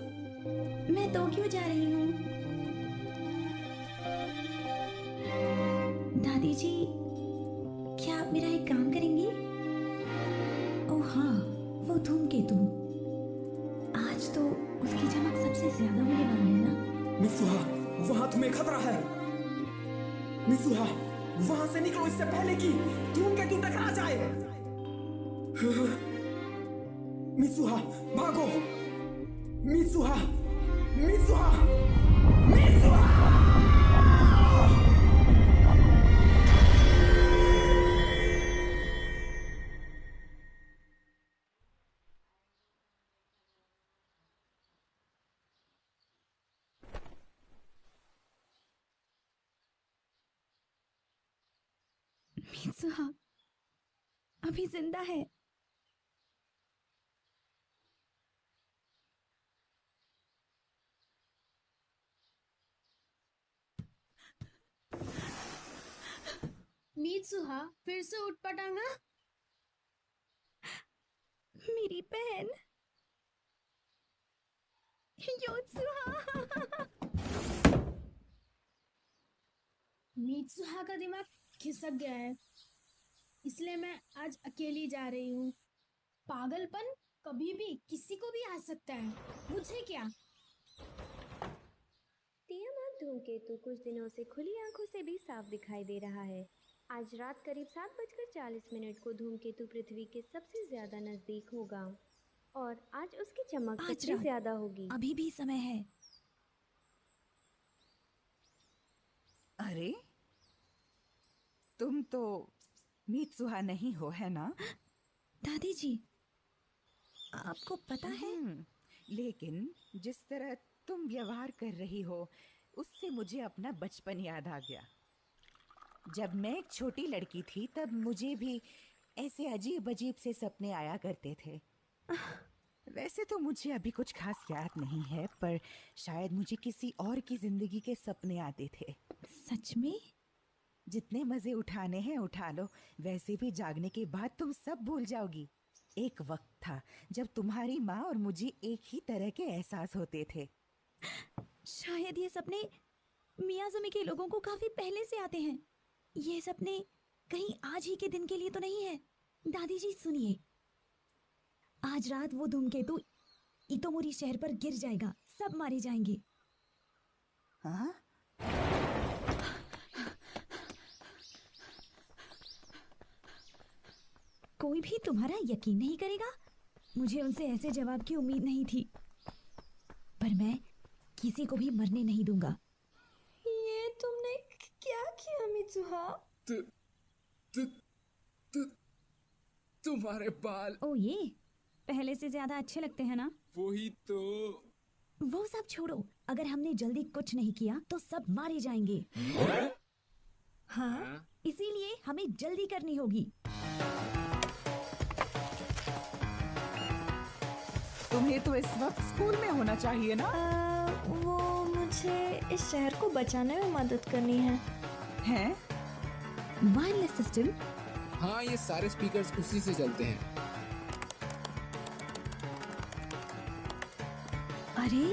मैं तो क्यों जा रही हूँ? दादी जी, क्या आप मेरा एक काम करेंगी? ओह हाँ, वो धूमकेतु। आज तो उसकी चमक सबसे ज्यादा होने वाली है ना? मित्सुहा, वहां तुम्हें खतरा है। मित्सुहा, वहां से निकलो इससे पहले कि धूमकेतु टकरा जाए। मित्सुहा, भागो। Mitsuha, Mitsuha, Mitsuha! मित्सुहा अभी जिंदा है। मित्सुहा फिर से उठ पटांगा। मेरी बहन योत्सुहा। मित्सुहा का दिमाग खिसक गया है, इसलिए मैं आज अकेली जा रही हूँ। पागलपन कभी भी किसी को भी आ सकता है, मुझे क्या। तियामात धूमकेतु कुछ दिनों से खुली आंखों से भी साफ दिखाई दे रहा है। आज रात करीब 7:40 को धूमकेतु पृथ्वी के सबसे ज्यादा नजदीक होगा और आज उसकी चमक सबसे ज्यादा होगी। अभी भी समय है। अरे, तुम तो मित्सुहा नहीं हो, है ना? दादी जी, आपको पता है? लेकिन जिस तरह तुम व्यवहार कर रही हो उससे मुझे अपना बचपन याद आ गया। जब मैं एक छोटी लड़की थी तब मुझे भी ऐसे अजीब अजीब से सपने आया करते थे। वैसे तो मुझे अभी कुछ खास याद नहीं है, पर शायद मुझे किसी और की जिंदगी के सपने आते थे। सच में? जितने मजे उठाने हैं उठा लो, वैसे भी जागने के बाद तुम सब भूल जाओगी। एक वक्त था जब तुम्हारी माँ और मुझे एक ही तरह के एहसास होते थे। शायद ये सपने मियाज़ुमी के लोगों को काफी पहले से आते हैं। ये सपने कहीं आज ही के दिन के लिए तो नहीं है। दादी जी सुनिए, आज रात वो धूमकेतु इतोमोरी शहर पर गिर जाएगा, सब मारे जाएंगे। हाँ? कोई भी तुम्हारा यकीन नहीं करेगा। मुझे उनसे ऐसे जवाब की उम्मीद नहीं थी, पर मैं किसी को भी मरने नहीं दूंगा। ये तुमने क्या किया मित्सुहा? तुम्हारे बाल। ओ ये पहले से ज्यादा अच्छे लगते हैं ना? वही तो। वो सब छोड़ो, अगर हमने जल्दी कुछ नहीं किया तो सब मारे जाएंगे। हाँ, इसीलिए हमें जल्दी करनी होगी। तुम्हें तो इस वक्त स्कूल में होना चाहिए ना? वो मुझे इस शहर को बचाने में मदद करनी है। हैं? Wireless system? हाँ, ये सारे स्पीकर्स उसी से चलते हैं। अरे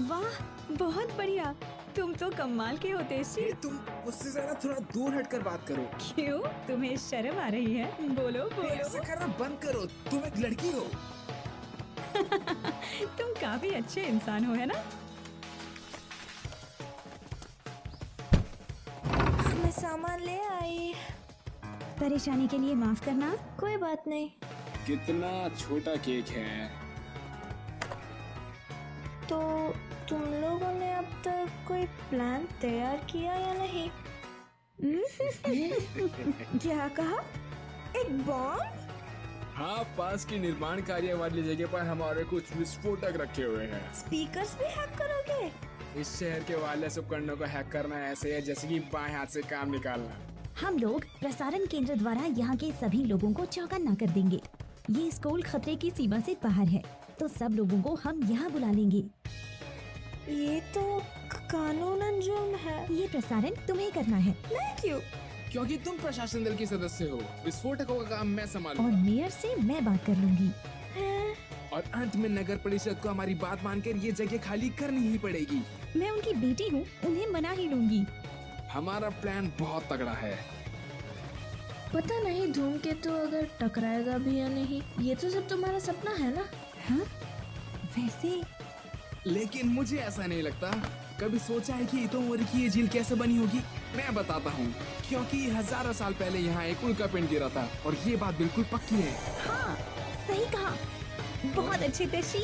वाह, बहुत बढ़िया। तुम तो कमाल के होते श्री। तुम मुझसे जरा थोड़ा दूर हटकर बात करो। क्यों? तुम्हें शर्म आ रही है? बोलो बोलो। ऐसा करना बंद करो, तुम एक लड़की हो। तुम काफी अच्छे इंसान हो, है ना? मैं सामान ले आई। परेशानी के लिए माफ करना। कोई बात नहीं। कितना छोटा केक है। तो तुम लोगों ने अब तक कोई प्लान तैयार किया या नहीं? क्या कहा? एक बॉम्ब? हाँ, पास की निर्माण कार्य वाली जगह पर हमारे कुछ विस्फोटक रखे हुए हैं। स्पीकर्स भी हैक करोगे? इस शहर के वायरलेस उपकरणों को हैक करना ऐसे है जैसे कि बाएं हाथ से काम निकालना। हम लोग प्रसारण केंद्र द्वारा यहाँ के सभी लोगों को चौकन्ना कर देंगे। ये स्कूल खतरे की सीमा से बाहर है, तो सब लोगों को हम यहाँ बुला लेंगे। ये तो कानूनन जुर्म है। ये प्रसारण तुम्हें करना है। मैं क्यों? क्योंकि तुम प्रशासन दल के सदस्य हो। विस्फोटकों का काम मैं संभालूंगा। और मेयर से मैं बात कर लूंगी। और अंत में नगर परिषद को हमारी बात मानकर ये जगह खाली करनी ही पड़ेगी। मैं उनकी बेटी हूँ, उन्हें मना ही लूंगी। हमारा प्लान बहुत तगड़ा है। पता नहीं धूमकेतु अगर टकराएगा भी या नहीं। ये तो सब तुम्हारा सपना है ना? हाँ, वैसे लेकिन मुझे ऐसा नहीं लगता। कभी सोचा है कि इतोमोरी की ये झील कैसे बनी होगी? मैं बताता हूँ। क्योंकि हजारों साल पहले यहाँ एक उल्कापिंड गिरा था और ये बात बिल्कुल पक्की है। हाँ, सही कहा। बहुत अच्छे तेशी।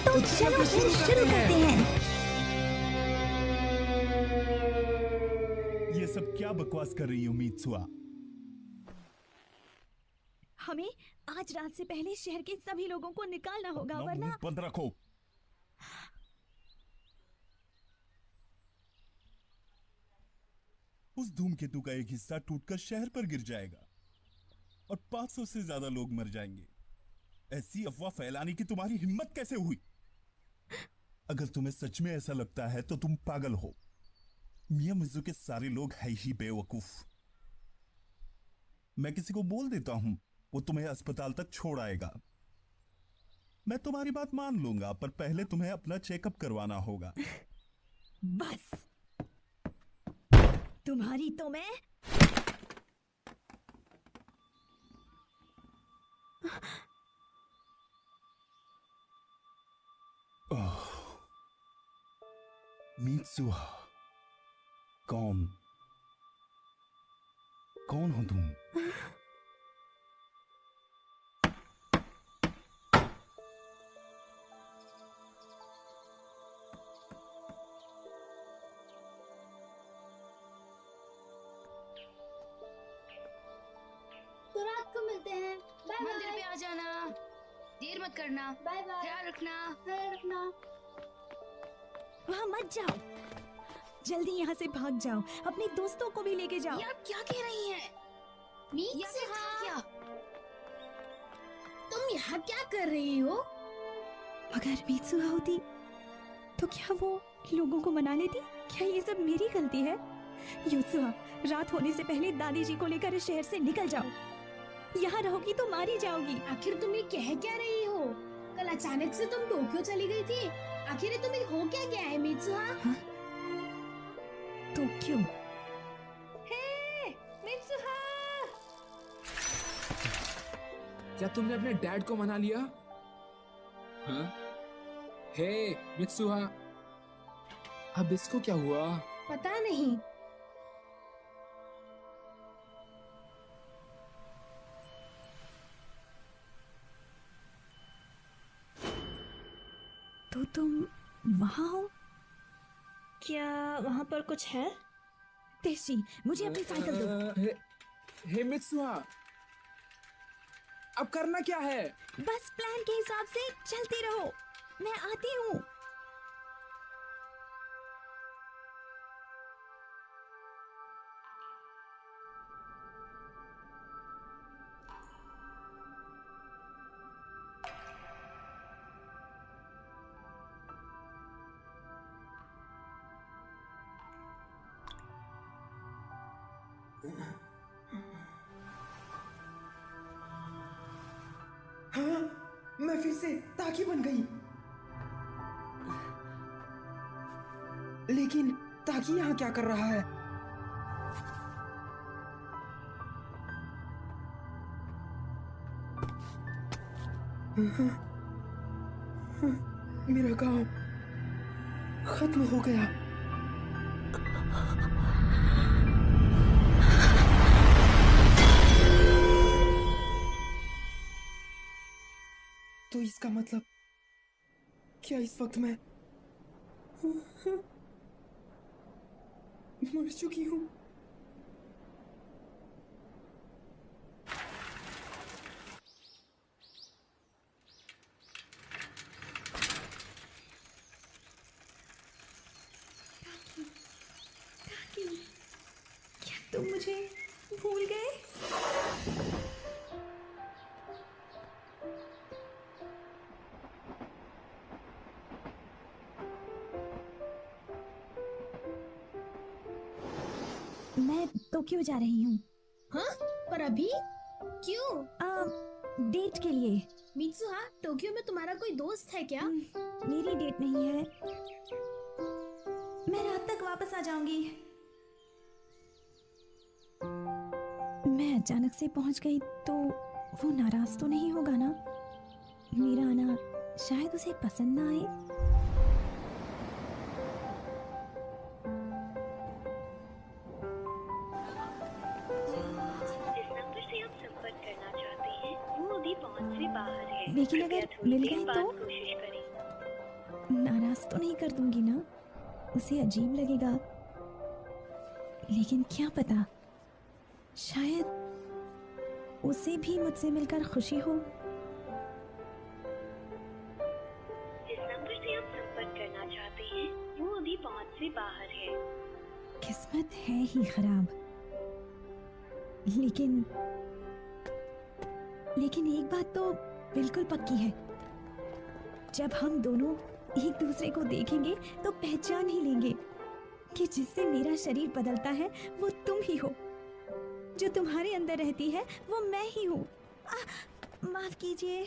तो चलो शुरू करते हैं। ये सब क्या बकवास कर रही हो मीत्सुआ? हमें आज रात से पहले शहर के सभी लोगों को निकालना होगा, वरना बंद रखो। उस धूमकेतु का एक हिस्सा टूटकर शहर पर गिर जाएगा और 500 से ज्यादा लोग मर जाएंगे। ऐसी अफवाह फैलाने की तुम्हारी हिम्मत कैसे हुई? अगर तुम्हें सच में ऐसा लगता है तो तुम पागल हो। मियामिज़ु के सारे लोग है ही बेवकूफ। मैं किसी को बोल देता हूं, वो तुम्हें अस्पताल तक छोड़ आएगा। मैं तुम्हारी बात मान लूंगा, पर पहले तुम्हें अपना चेकअप करवाना होगा। बस तुम्हारी तो मैं। मीत्सुआ, कौन हो तुम? तो रात को मिलते हैं। Bye bye. मंदिर पे आ जाना, देर मत करना। Bye bye. ख्याल रखना। ख्याल रखना। वहाँ मत जाओ, जल्दी यहाँ से भाग जाओ। अपने दोस्तों को भी लेके जाओ। ये आप क्या कह रही हैं? क्या? तुम यहाँ क्या कर रही हो? अगर मीत्सुआ होती तो क्या वो लोगों को मना लेती? क्या ये सब मेरी गलती है? यूत्सुआ, रात होने से पहले दादी जी को लेकर इस शहर से निकल जाओ। यहाँ रहोगी तो मारी जाओगी। आखिर तुम ये कह क्या रही हो? कल अचानक से तुम टोक्यो चली गई थी। आखिर तुम्हें हो क्या गया है मीत्सुआ? हाँ? टोक्यो? हे मीत्सुआ! क्या तुमने अपने डैड को मना लिया? हाँ? हे मित्सुहा, अब इसको क्या हुआ? पता नहीं। तो तुम वहाँ हो? क्या वहाँ पर कुछ है? तेशी, मुझे अपनी साइकिल दो। हे मित्सुहा, अब करना क्या है? बस प्लान के हिसाब से चलते रहो, मैं आती हूँ। हाँ, मैं फिर से ताकि बन गई। लेकिन ताकि यहाँ क्या कर रहा है? मेरा गांव खत्म हो गया। इसका मतलब क्या इस वक्त मैं मर चुकी हूँ? क्या तुम मुझे भूल गए? मैं टोक्यो जा रही हूँ। हाँ? पर अभी क्यों? डेट के लिए। मित्सुहा, टोक्यो में तुम्हारा कोई दोस्त है क्या? मेरी डेट नहीं है। मैं रात तक वापस आ जाऊंगी। मैं अचानक से पहुंच गई तो वो नाराज तो नहीं होगा ना? मेरा आना शायद उसे पसंद ना आए। लेकिन अगर मिल गए तो नाराज तो नहीं कर दूंगी ना? उसे अजीब लगेगा। लेकिन क्या पता, शायद उसे भी मुझसे मिलकर खुशी हो। जिस नंबर से आप संपर्क करना चाहते हैं वो अभी पहुंच से बाहर है। किस्मत है ही खराब। लेकिन एक बात तो बिल्कुल पक्की है, जब हम दोनों एक दूसरे को देखेंगे तो पहचान ही लेंगे कि जिससे मेरा शरीर बदलता है वो तुम ही हो। जो तुम्हारे अंदर रहती है वो मैं ही हूँ। माफ कीजिए।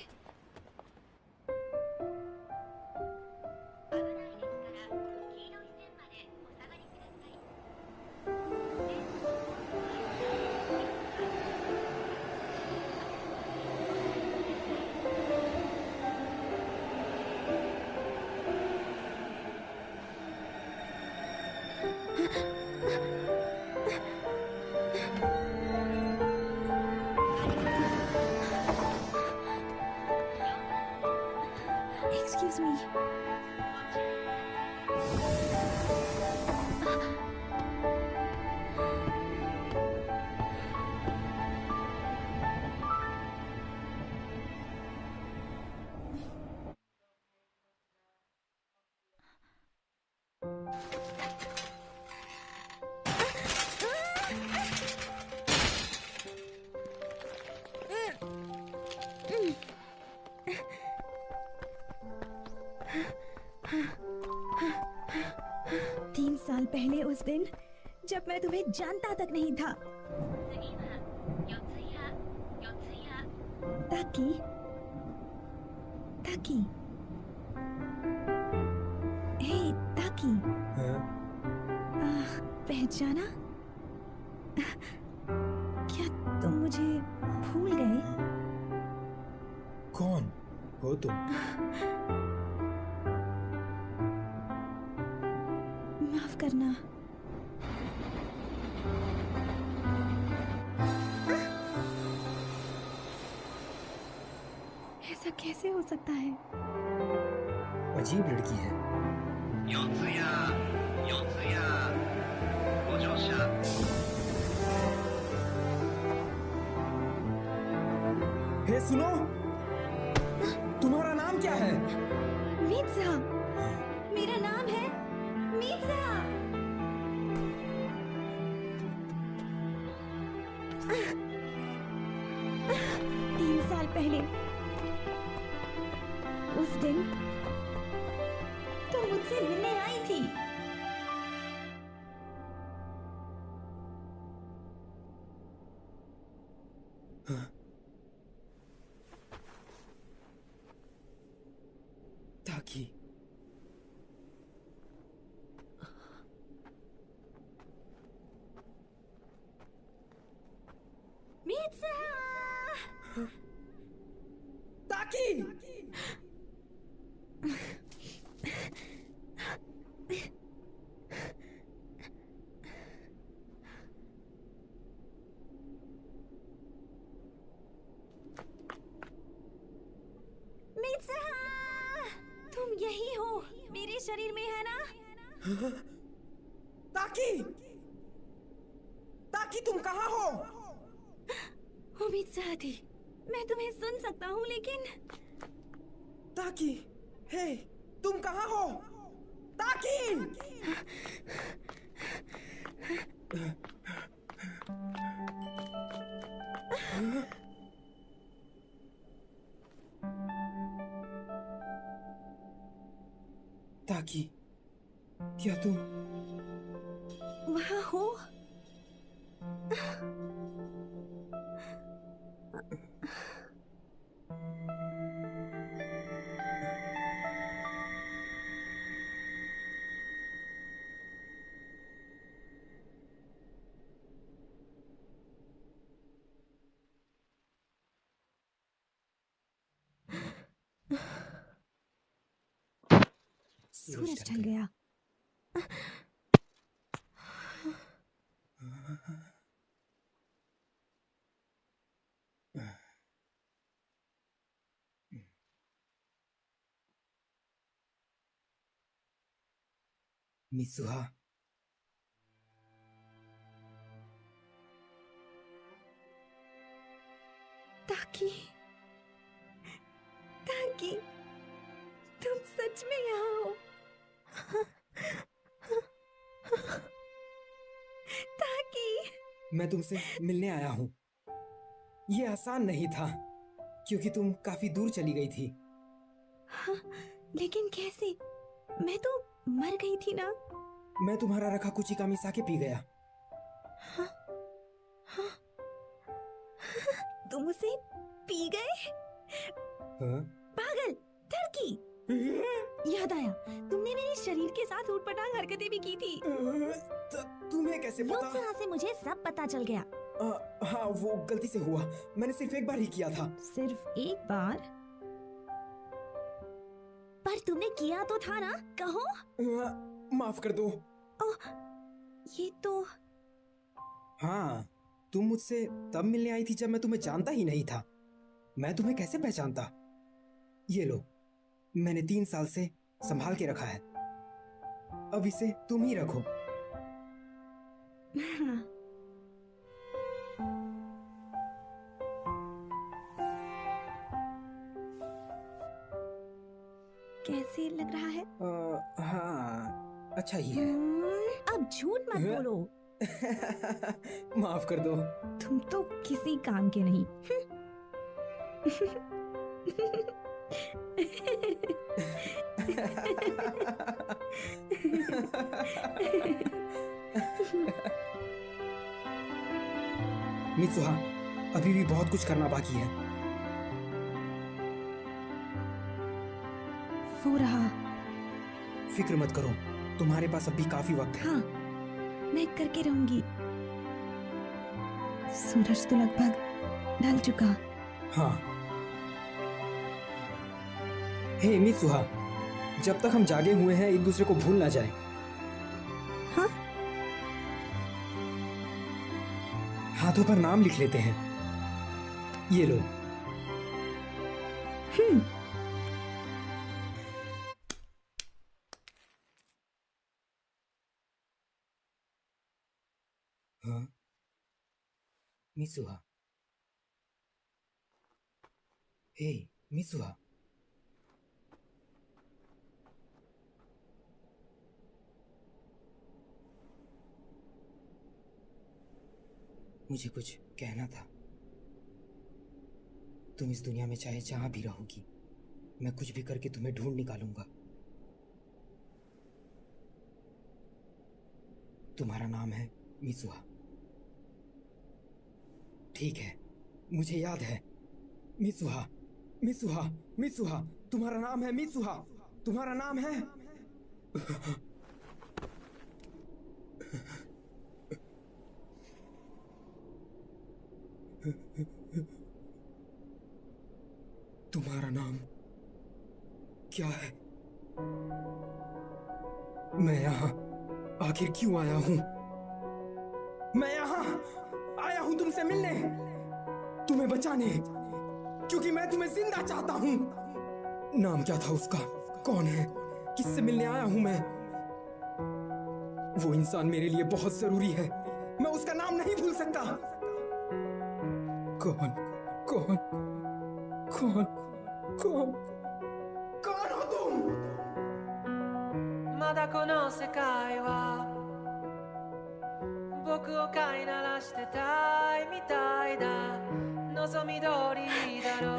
Excuse me. तीन साल पहले उस दिन जब मैं तुम्हें जानता तक नहीं था। ताकि हे ताकि पहचाना? क्या तुम मुझे भूल गए? कौन हो तुम? माफ करना। ऐसा कैसे हो सकता है? अजीब लड़की है। हे सुनो, तुम्हारा नाम क्या है? मीत्सा। मेरा नाम है मीत्सा। 3 साल पहले उस दिन तुम मुझसे मिलने आई थी। ताकि मीत्सा। ताकि मीत्सा। ताकि ताकि तुम कहाँ हो? उम्मीद से थी मैं तुम्हें सुन सकता हूँ, लेकिन ताकि, हे, तुम कहाँ हो? ताकि! ताकि, क्या तुम वहाँ हो? सूरज ढल गया। मित्सुहा, ताकि ताकि तुम सच में यहाँ हो? ताकि मैं तुमसे मिलने आया हूँ। ये आसान नहीं था क्योंकि तुम काफी दूर चली गई थी। हाँ, लेकिन कैसे? मैं तो मर गई थी ना। मैं तुम्हारा रखा कुचिका मिसा के पी गया। हाँ, हाँ, तुम उसे पी गए? हाँ? पागल, टर्की! याद आया, तुमने मेरे शरीर के साथ ऊटपटांग हरकतें भी की थी। तुम्हें कैसे पता? लोकसभा से मुझे सब पता चल गया। हाँ, वो गलती से हुआ। मैंने सिर्फ एक बार ही किया था। सिर्फ एक बार? पर तुमने किया तो था ना, कहो? माफ कर दो। ये तो... हाँ, तुम मुझसे तब मिलने आई थी जब मैं तुम्हें जानता ही नहीं था। मैं तुम्हें कैसे पहचानता? ये लो, मैंने 3 साल से संभाल के रखा है। अब इसे तुम ही रखो। कैसे लग रहा है? हाँ, अच्छा ही है। अब झूठ मत बोलो। माफ कर दो। तुम तो किसी काम के नहीं। मित्सुहा, अभी भी बहुत कुछ करना बाकी है। वो रहा। फिक्र मत करो, तुम्हारे पास अभी काफी वक्त है। हाँ, मैं करके रहूंगी। सूरज तो लगभग ढल चुका। हाँ। हे मित्सुहा, जब तक हम जागे हुए हैं एक दूसरे को भूल ना जाए। हाँ? हाथों पर नाम लिख लेते हैं। ये लो। हाँ? मित्सुहा। हे मित्सुहा। मुझे कुछ कहना था। तुम इस दुनिया में चाहे जहां भी रहोगी, मैं कुछ भी करके तुम्हें ढूंढ निकालूंगा। तुम्हारा नाम है मित्सुहा। ठीक है, मुझे याद है। मित्सुहा, मित्सुहा, मित्सुहा, तुम्हारा नाम है मित्सुहा। तुम्हारा नाम है। तुम्हारा नाम क्या है? मैं यहाँ आखिर क्यों आया हूँ? मैं यहाँ आया हूँ तुमसे मिलने, तुम्हें बचाने, क्योंकि मैं तुम्हें जिंदा चाहता हूँ। नाम क्या था उसका? कौन है? किससे मिलने आया हूँ मैं? वो इंसान मेरे लिए बहुत जरूरी है। मैं उसका नाम नहीं भूल सकता। कौन कौन कौन कौन कौन हो तुम? まだこの世界は僕を飼いならしてたいみたいだ。望み通りだろう。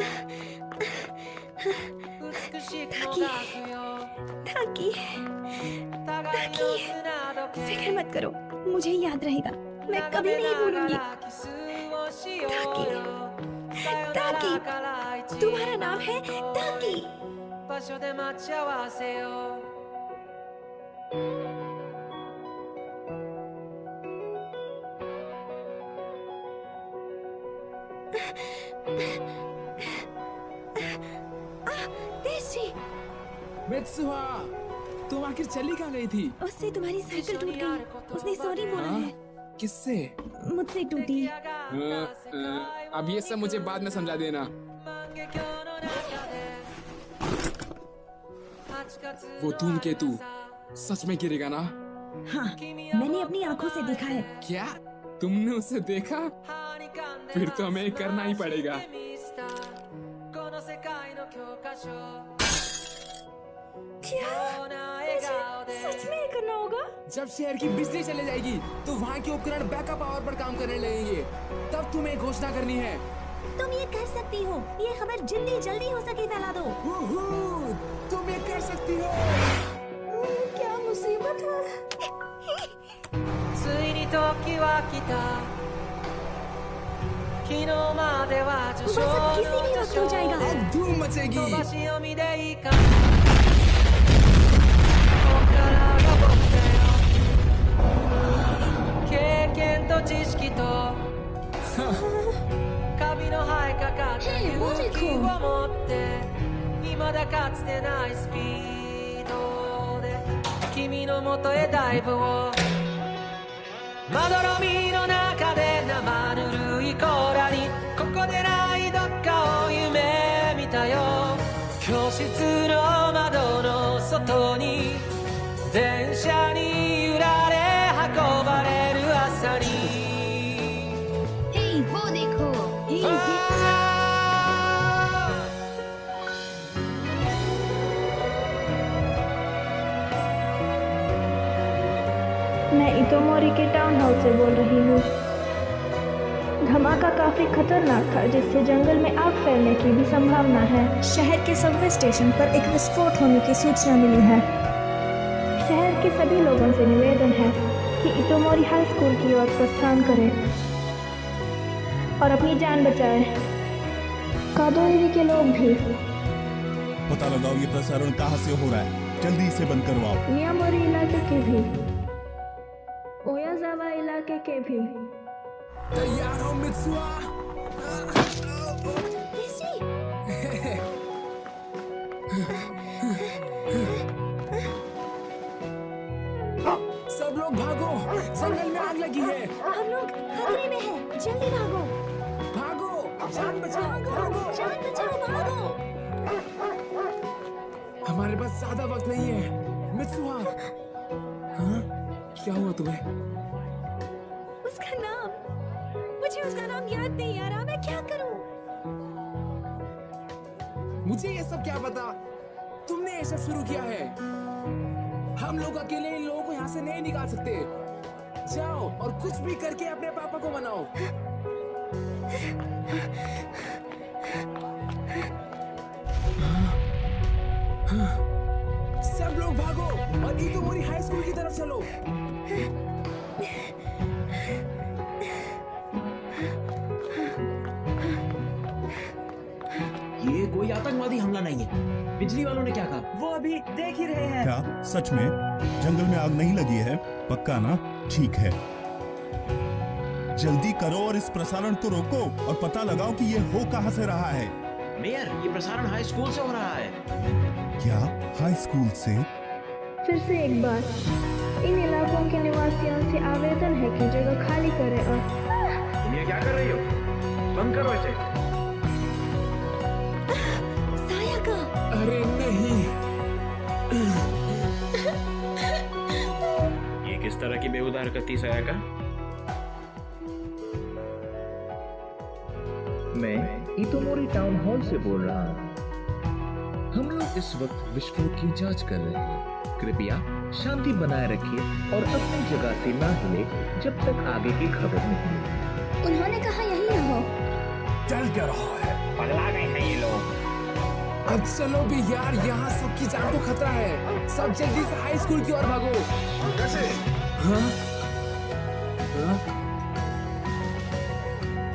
美しくもがくよ。ताकि互いの砂時計 फिक्र मत करो, मुझे याद रहेगा, मैं कभी नहीं भूलूंगी। ताकि तुम्हारा नाम है ताकि। 場所で待ち合わせよう。 मित्सुहा, तुम आखिर चली कहाँ गई थी? उससे तुम्हारी साइकिल टूट गई। उसने सॉरी बोला है। किससे? मुझसे टूटी। अब ये सब मुझे बाद में समझा देना। वो धूमकेतु सच में गिरेगा ना? हाँ, मैंने अपनी आंखों से देखा है। क्या? तुमने उसे देखा? फिर तो हमें करना ही पड़ेगा। क्या? सच में करना होगा? जब शहर की बिजली चले जाएगी तो वहाँ के उपकरण बैकअप पावर पर काम करने लगेंगे। तब तुम्हें घोषणा करनी है। तुम ये कर सकती हो। ये खबर जितनी जल्दी हो सके फैला दो। तुम ये कर सकती हो। क्या मुसीबत है? ついに時は来た。昨日までは受賞の受賞で धूम मचेगी। 飛ばし読みでいいか。こっからが僕だよ。経験と知識とカビの生えかかった勇気を持って未だかつてないスピードで君の元へダイブを。まどろみの中で生ぬるい甲羅にここでないどっかを夢見たよ。教室の窓の外に電車に揺られ運ばれる朝に Hey, वो देखो। Hey, मैं इतोमोरी के टाउन हाउस से बोल रही हूँ। धमाका काफी खतरनाक था, जिससे जंगल में आग फैलने की भी संभावना है। शहर के सबवे स्टेशन पर एक विस्फोट होने की सूचना मिली है। शहर के सभी लोगों से निवेदन है कि इतोमोरी हाई स्कूल की ओर प्रस्थान करें और अपनी जान बचाएं। कादोइरी के लोग भी। पता लगाओ ये प्रसारण कहाँ से हो रहा है, जल्दी इसे बंद करवाओ। मियामोरी इलाके के भी, ओयाजावा इलाके के भी। तैयार हो मित्सुहा? सब लोग भागो, जंगल में आग लगी है। हम लोग खतरे में हैं, जल्दी भागो। भागो, जान बचाओ, भागो, जान बचाओ, भागो। हमारे पास ज्यादा वक्त नहीं है। मित्सुहा, हाँ? क्या हुआ तुम्हें? उसका नाम, मुझे उसका नाम याद नहीं आ रहा। मैं क्या करूं? मुझे ये सब क्या पता? तुमने ये सब शुरू किया है। हम लोग अकेले इन लोगों को यहाँ से नहीं निकाल सकते। जाओ और कुछ भी करके अपने पापा को मनाओ। सब लोग भागो और इतोमोरी हाई स्कूल की तरफ चलो। ये कोई आतंकवादी हमला नहीं है। बिजली वालों ने क्या कहा? वो अभी देख ही रहे हैं। क्या सच में जंगल में आग नहीं लगी है? पक्का ना? ठीक है, जल्दी करो और इस प्रसारण को रोको और पता लगाओ कि ये हो कहां से रहा है। मेयर, ये प्रसारण हाई स्कूल से हो रहा है। क्या हाई स्कूल से? फिर से एक बार, इन इलाकों के निवासियों से आवेदन है कि जगह खाली करें और तुम ये क्या कर रही हो? बंद करो इसे। सायाका। अरे नहीं। ये किस तरह हरकती सयाका? मैं इतोमोरी टाउन हॉल से बोल रहा हूँ। हम लोग इस वक्त विस्फोट की जांच कर रहे हैं। कृपया शांति बनाए रखिए और अपनी जगह से ना हिले जब तक आगे की खबर नहीं मिले। उन्होंने कहा यही रहो। चल क्या रहा है? पगला गए हैं ये लोग। अब चलो भी यार, यहाँ सबकी जान को खतरा है। सब जल्दी से हाई स्कूल की ओर भागो। कैसे? हाँ? हाँ?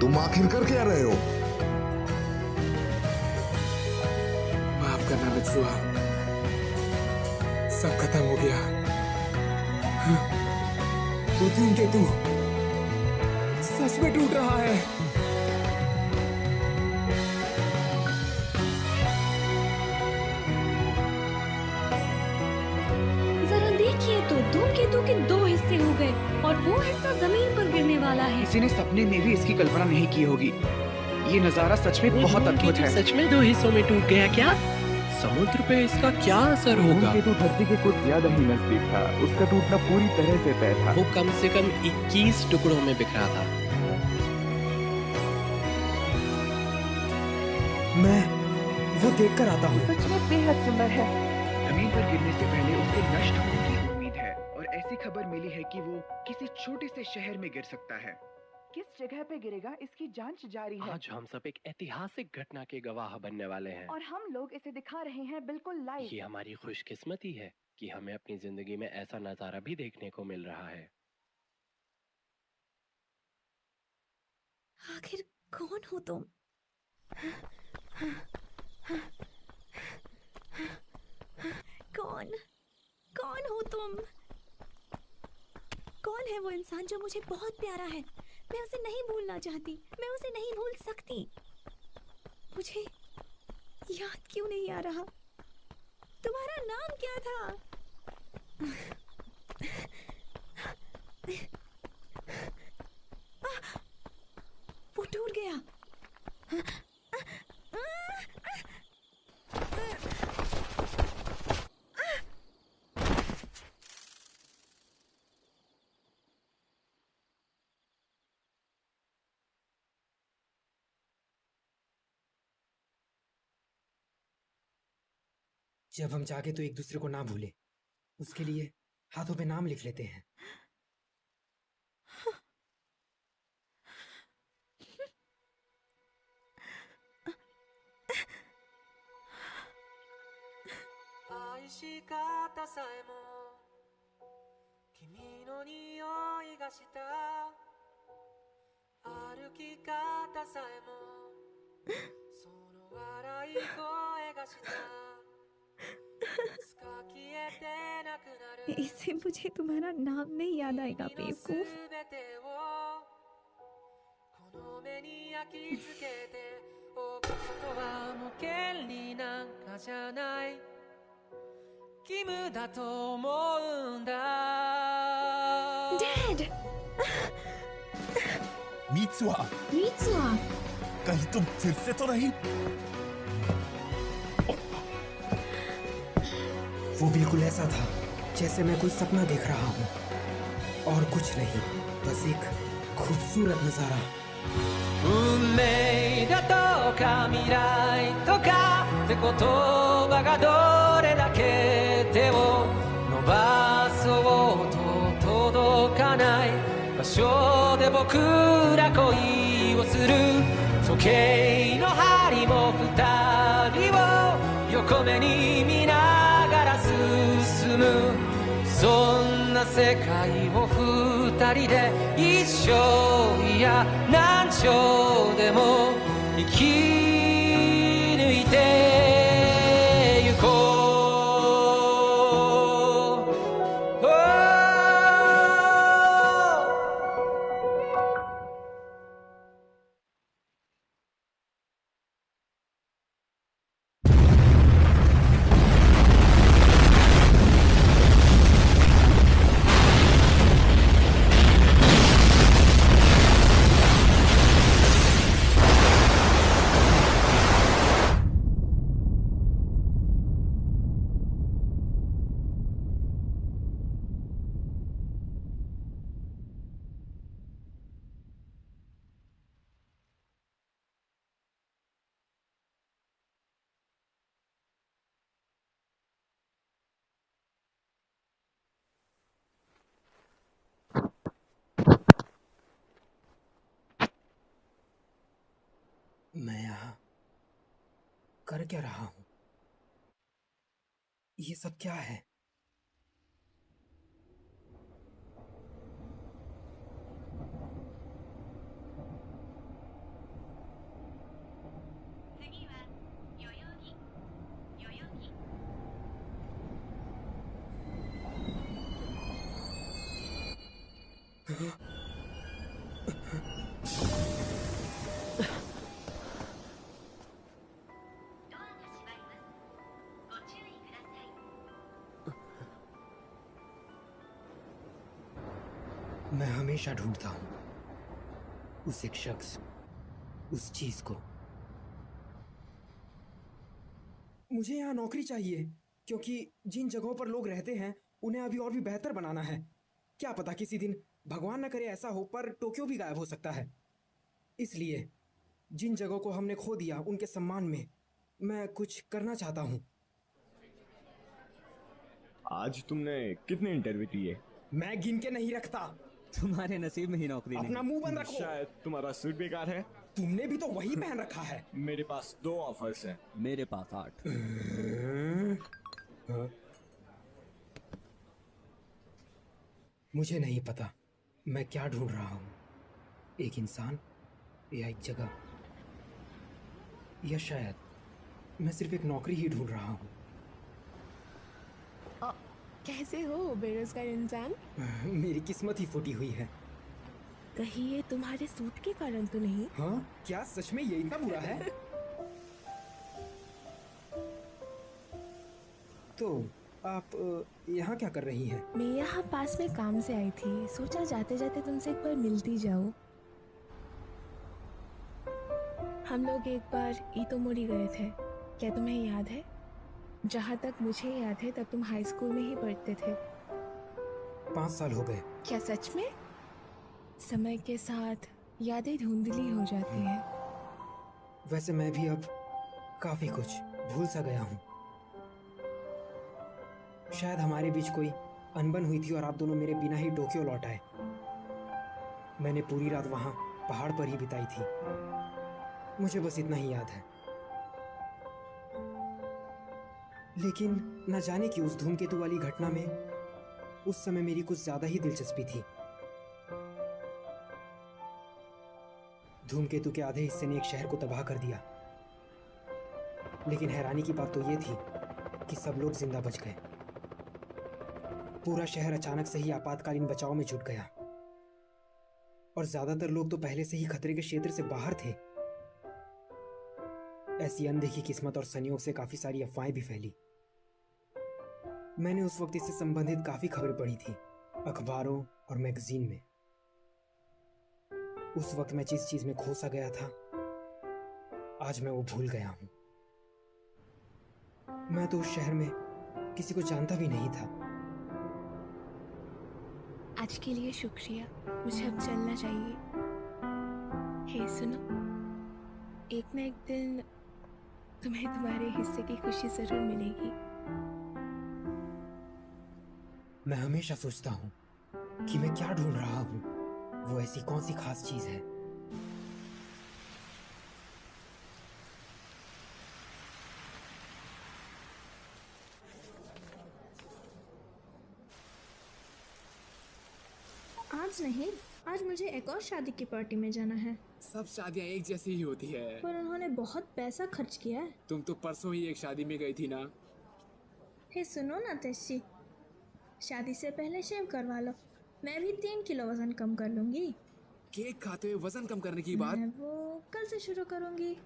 तुम आखिर कर क्या रहे हो? माफ करना बच्चुआ, सब खत्म हो गया। हाँ? वो धूमकेतु सच में टूट रहा है। तो धूमकेतु के 2 हिस्से हो गए और वो हिस्सा जमीन पर गिरने वाला है। किसी ने सपने में भी इसकी कल्पना नहीं की होगी। ये नजारा सच में बहुत अद्भुत है। सच में 2 हिस्सों में टूट गया क्या? समुद्र पे इसका क्या असर होगा? धूमकेतु धरती के कुछ ज्यादा ही नजदीक था। उसका टूटना पूरी तरह से तय था। वो कम से कम 21 टुकड़ों में बिखरा था। मैं वो देख कर आता हूँ। सच में बेहद सुंदर है। जमीन पर गिरने से पहले उसके नष्ट होने की उम्मीद है और ऐसी खबर मिली है कि वो किसी छोटे से शहर में गिर सकता है। किस जगह पे गिरेगा इसकी जांच जारी है। आज हम सब एक ऐतिहासिक घटना के गवाह बनने वाले हैं और हम लोग इसे दिखा रहे हैं बिल्कुल लाइव। ये हमारी खुशकिस्मती है कि हमें अपनी जिंदगी में ऐसा नजारा भी देखने को मिल रहा है। आखिर कौन हो तुम? कौन हो तुम? कौन है वो इंसान जो मुझे बहुत प्यारा है? मैं उसे नहीं भूलना चाहती, मैं उसे नहीं भूल सकती। मुझे याद क्यों नहीं आ रहा? तुम्हारा नाम क्या था? वो टूट गया। जब हम जागे तो एक दूसरे को ना भूले, उसके लिए हाथों पे नाम लिख लेते हैं। इससे मुझे तुम्हारा नाम नहीं याद आएगा बेवकूफ। डैड! मीत्सुआ, कहीं तुम फिर से तो नहीं? वो बिल्कुल ऐसा था जैसे मैं कोई सपना देख रहा हूँ और कुछ नहीं, बस एक खूबसूरत नजारा। 運命だとか未来とかって言葉がどれだけ手を伸ばそうと届かない場所で僕ら恋をする時計の針も二人を横目に見ながら進むそんな世界を二人で一生いや何生でも生き抜いてゆこう कर क्या रहा हूँ? ये सब क्या है? मैं हमेशा ढूंढता हूं उस एक शख्स, उस चीज को। मुझे यहाँ नौकरी चाहिए क्योंकि जिन जगहों पर लोग रहते हैं उन्हें अभी और भी बेहतर बनाना है। क्या पता किसी दिन, भगवान न करे ऐसा हो, पर टोक्यो भी गायब हो सकता है। इसलिए जिन जगहों को हमने खो दिया उनके सम्मान में मैं कुछ करना चाहता हूँ। आज तुमने कितने इंटरव्यू दिए? मैं गिन के नहीं रखता। तुम्हारे नसीब में ही नौकरी नहीं। अपना मुंह बंद रखो। शायद तुम्हारा सूट बेकार है। तुमने भी तो वही पहन रखा है। मेरे पास 2 ऑफर्स हैं। मेरे पास 8। मुझे नहीं पता मैं क्या ढूंढ रहा हूँ, एक इंसान या एक जगह, या शायद मैं सिर्फ एक नौकरी ही ढूंढ रहा हूँ। कैसे हो बेरोजगार इंसान? मेरी किस्मत ही फूटी हुई है। कहीं ये तुम्हारे सूट के कारण तो नहीं? हाँ, क्या सच में ये इतना बुरा है? तो आप यहाँ क्या कर रही हैं? मैं यहाँ पास में काम से आई थी, सोचा जाते जाते तुमसे एक बार मिलती जाऊँ। हम लोग एक बार ईतोमोरी गए थे, क्या तुम्हें याद है? जहाँ तक मुझे याद है तब तुम हाई स्कूल में ही पढ़ते थे। 5 साल हो गए। क्या सच में? समय के साथ यादें धुंधली हो जाती हैं। वैसे मैं भी अब काफी कुछ भूल सा गया हूँ। शायद हमारे बीच कोई अनबन हुई थी और आप दोनों मेरे बिना ही टोक्यो लौट आए। मैंने पूरी रात वहां पहाड़ पर ही बिताई थी। मुझे बस इतना ही याद है। लेकिन न जाने कि उस धूमकेतु वाली घटना में उस समय मेरी कुछ ज्यादा ही दिलचस्पी थी। धूमकेतु के आधे हिस्से ने एक शहर को तबाह कर दिया, लेकिन हैरानी की बात तो ये थी कि सब लोग जिंदा बच गए। पूरा शहर अचानक से ही आपातकालीन बचाव में जुट गया और ज्यादातर लोग तो पहले से ही खतरे के क्षेत्र से बाहर थे। ऐसी अनदेखी किस्मत और संयोग से काफी सारी अफवाहें भी फैली। मैंने उस वक्त इससे संबंधित काफी खबरें पढ़ी थी, अखबारों और मैगजीन में। उस वक्त मैं जिस चीज में खो सा गया था, आज मैं वो भूल गया हूं। मैं तो उस शहर में किसी को जानता भी नहीं था। आज के लिए शुक्रिया, मुझे अब चलना चाहिए। हे सुनो, एक न एक दिन तुम्हें तुम्हारे हिस्से की खुशी जरूर मिलेगी। मैं हमेशा सोचता हूँ कि मैं क्या ढूंढ रहा हूँ, वो ऐसी कौन सी खास चीज है। आज नहीं, आज मुझे एक और शादी की पार्टी में जाना है। सब शादियाँ एक जैसी ही होती है। पर उन्होंने बहुत पैसा खर्च किया है। तुम तो परसों ही एक शादी में गई थी ना। हे सुनो ना तेशी, शादी से पहले शेव करवा लो, मैं भी 3 किलो वजन कम कर लूंगी। केक खाते हुए वजन कम करने की बात? मैं वो कल से शुरू करूंगी।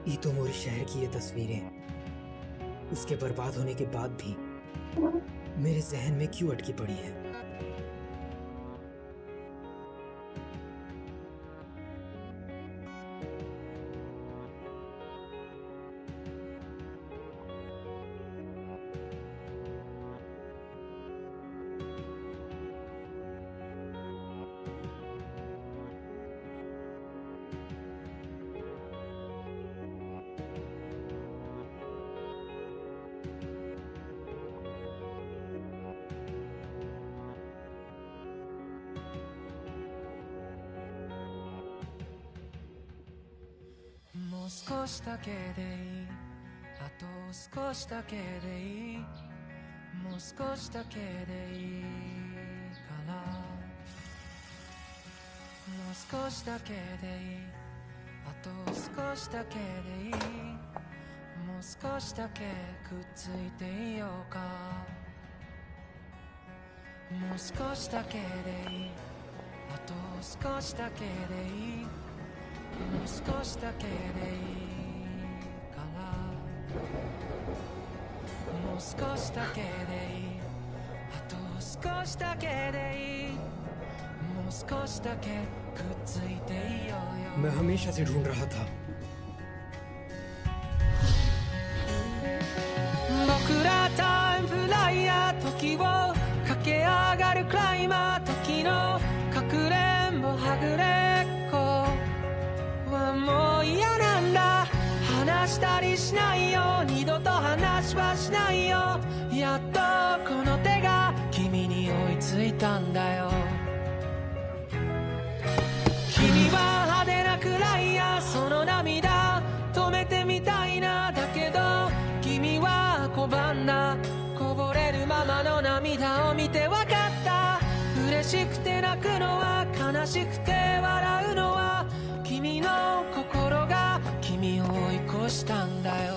इतोमोरी शहर की ये तस्वीरें उसके बर्बाद होने के बाद भी मेरे जहन में क्यों अटकी पड़ी है?もう少しだけでいい、あと少しだけでいい、もう少しだけでいいからもう少しだけでいい、あと少しだけでいい、もう少しだけくっついていようか、もう少しだけでいい、あと少しだけでいい、もう少しだけでいいからもう少しだけでいい、あと少しだけでいい、もう少しだけくっついていようよ。 मैं हमेशा से ढूंढ रहा था। 僕らタイムフライヤー、時を駆け上がるクライマー、時のかくれんぼはぐれっこはもう嫌なんだ、話したりしないよ、二度と話はしないよ、やっとこの手が君に追いついたんだよ。君は派手なくらいや、その涙止めてみたいな、だけど君は拒んだ、こぼれるままの涙を見てわかった、嬉しくて泣くのは悲しくて笑うのは君の心が君を追い越したんだよ。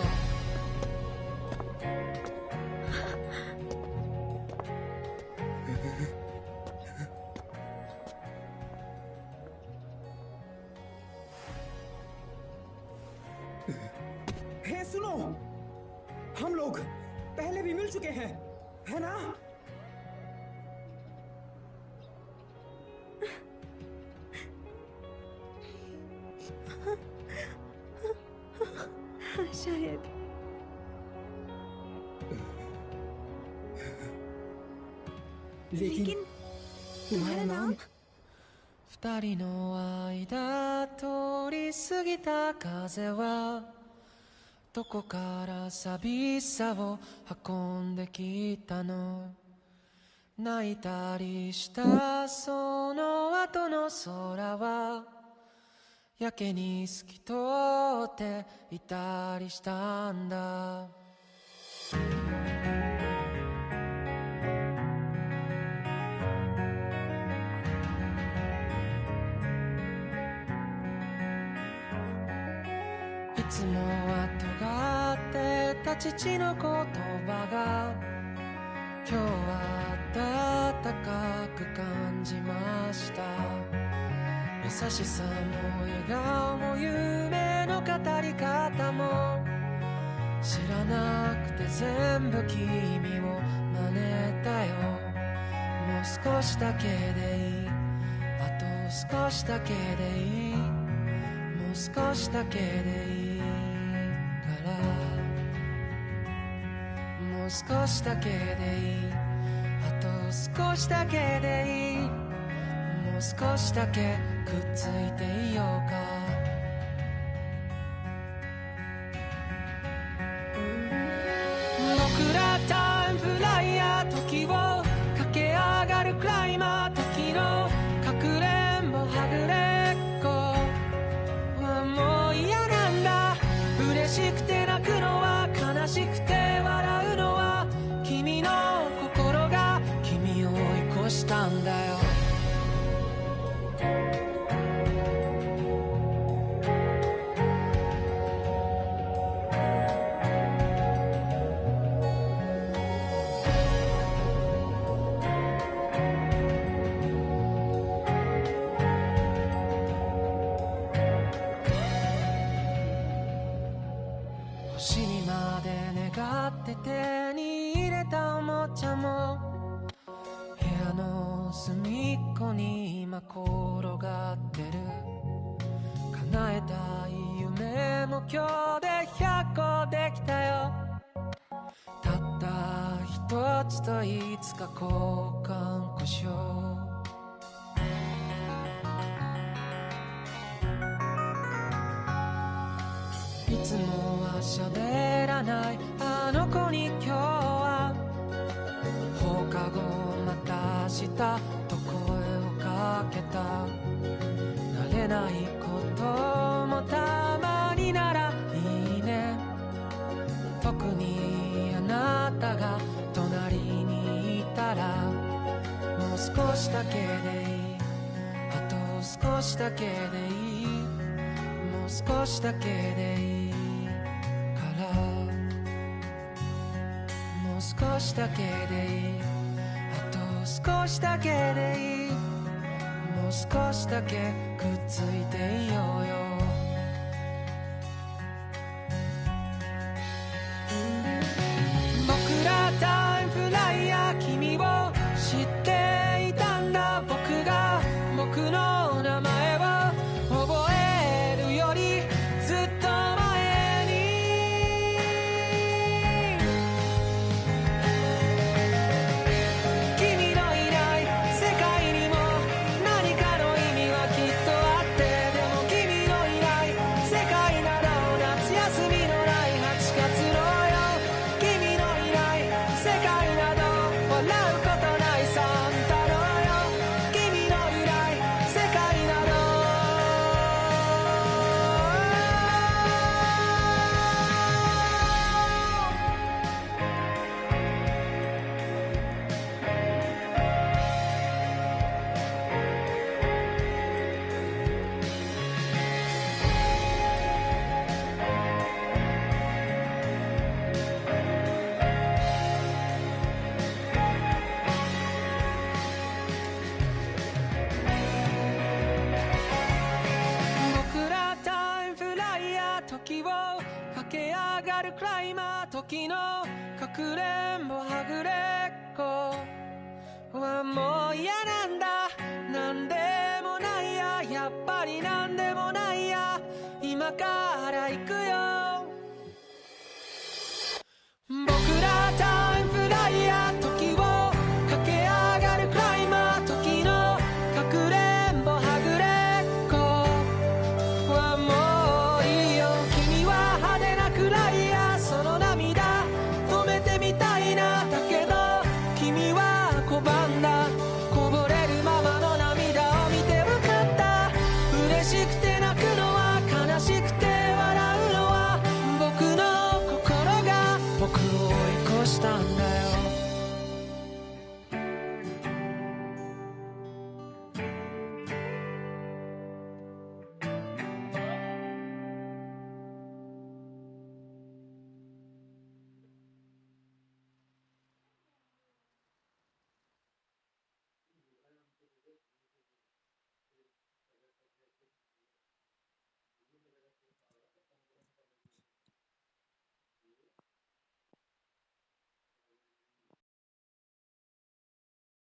हे सुनो, हम लोग पहले भी मिल चुके हैं, है ना? शायद। लेकिन तुम्हारा नाम? 二人の間通り過ぎた風はどこから寂しさを運んできたの、泣いたりしたその後の空はやけに透き通っていたりしたんだ。いつもは尖ってた父の言葉が今日は温かく感じました。優しさも笑顔も夢の語り方も知らなくて全部君を真似たよ。もう少しだけでいい、あと少しだけでいい、もう少しだけでいいからもう少しだけでいい、あと少しだけでいい、もう少しだけくっついていようか。僕らタイムフライヤー、時を駆け上がるクライマー、時のかくれんぼはぐれっこはもう嫌なんだ、嬉しくて泣くのは悲しくて笑うのは君の心が君を追い越したんだよ。で願って手に入れたおもちゃも部屋の隅っこに今転がってる。叶えたい夢も今日で100個できたよ。たった一つといつか交換故障。いつもは喋らないあの子に今日は放課後また明日と声をかけた。慣れないこともたまにならいいね。特にあなたが隣にいたらもう少しだけでいい。あと少しだけでいい。もう少しだけでいいからもう少しだけでいい。あと少しだけでいい。もう少しだけくっついていようよ。僕らタイムフライヤー君を知っていたんだ。僕が僕の名前を覚えるよりずっと前に君のいない世界にも何かの意味はきっとあって。でも君のいない世界なら夏休みのない8月のよ。君のいない世界など笑うことないサンタのよ。君のいない世界など僕らタイムフライヤー時を駆け上がるクライマー。時のかくれんぼはぐれっこはもう嫌なんだ。なんでもないや。やっぱりなんでもないや。今から行くよ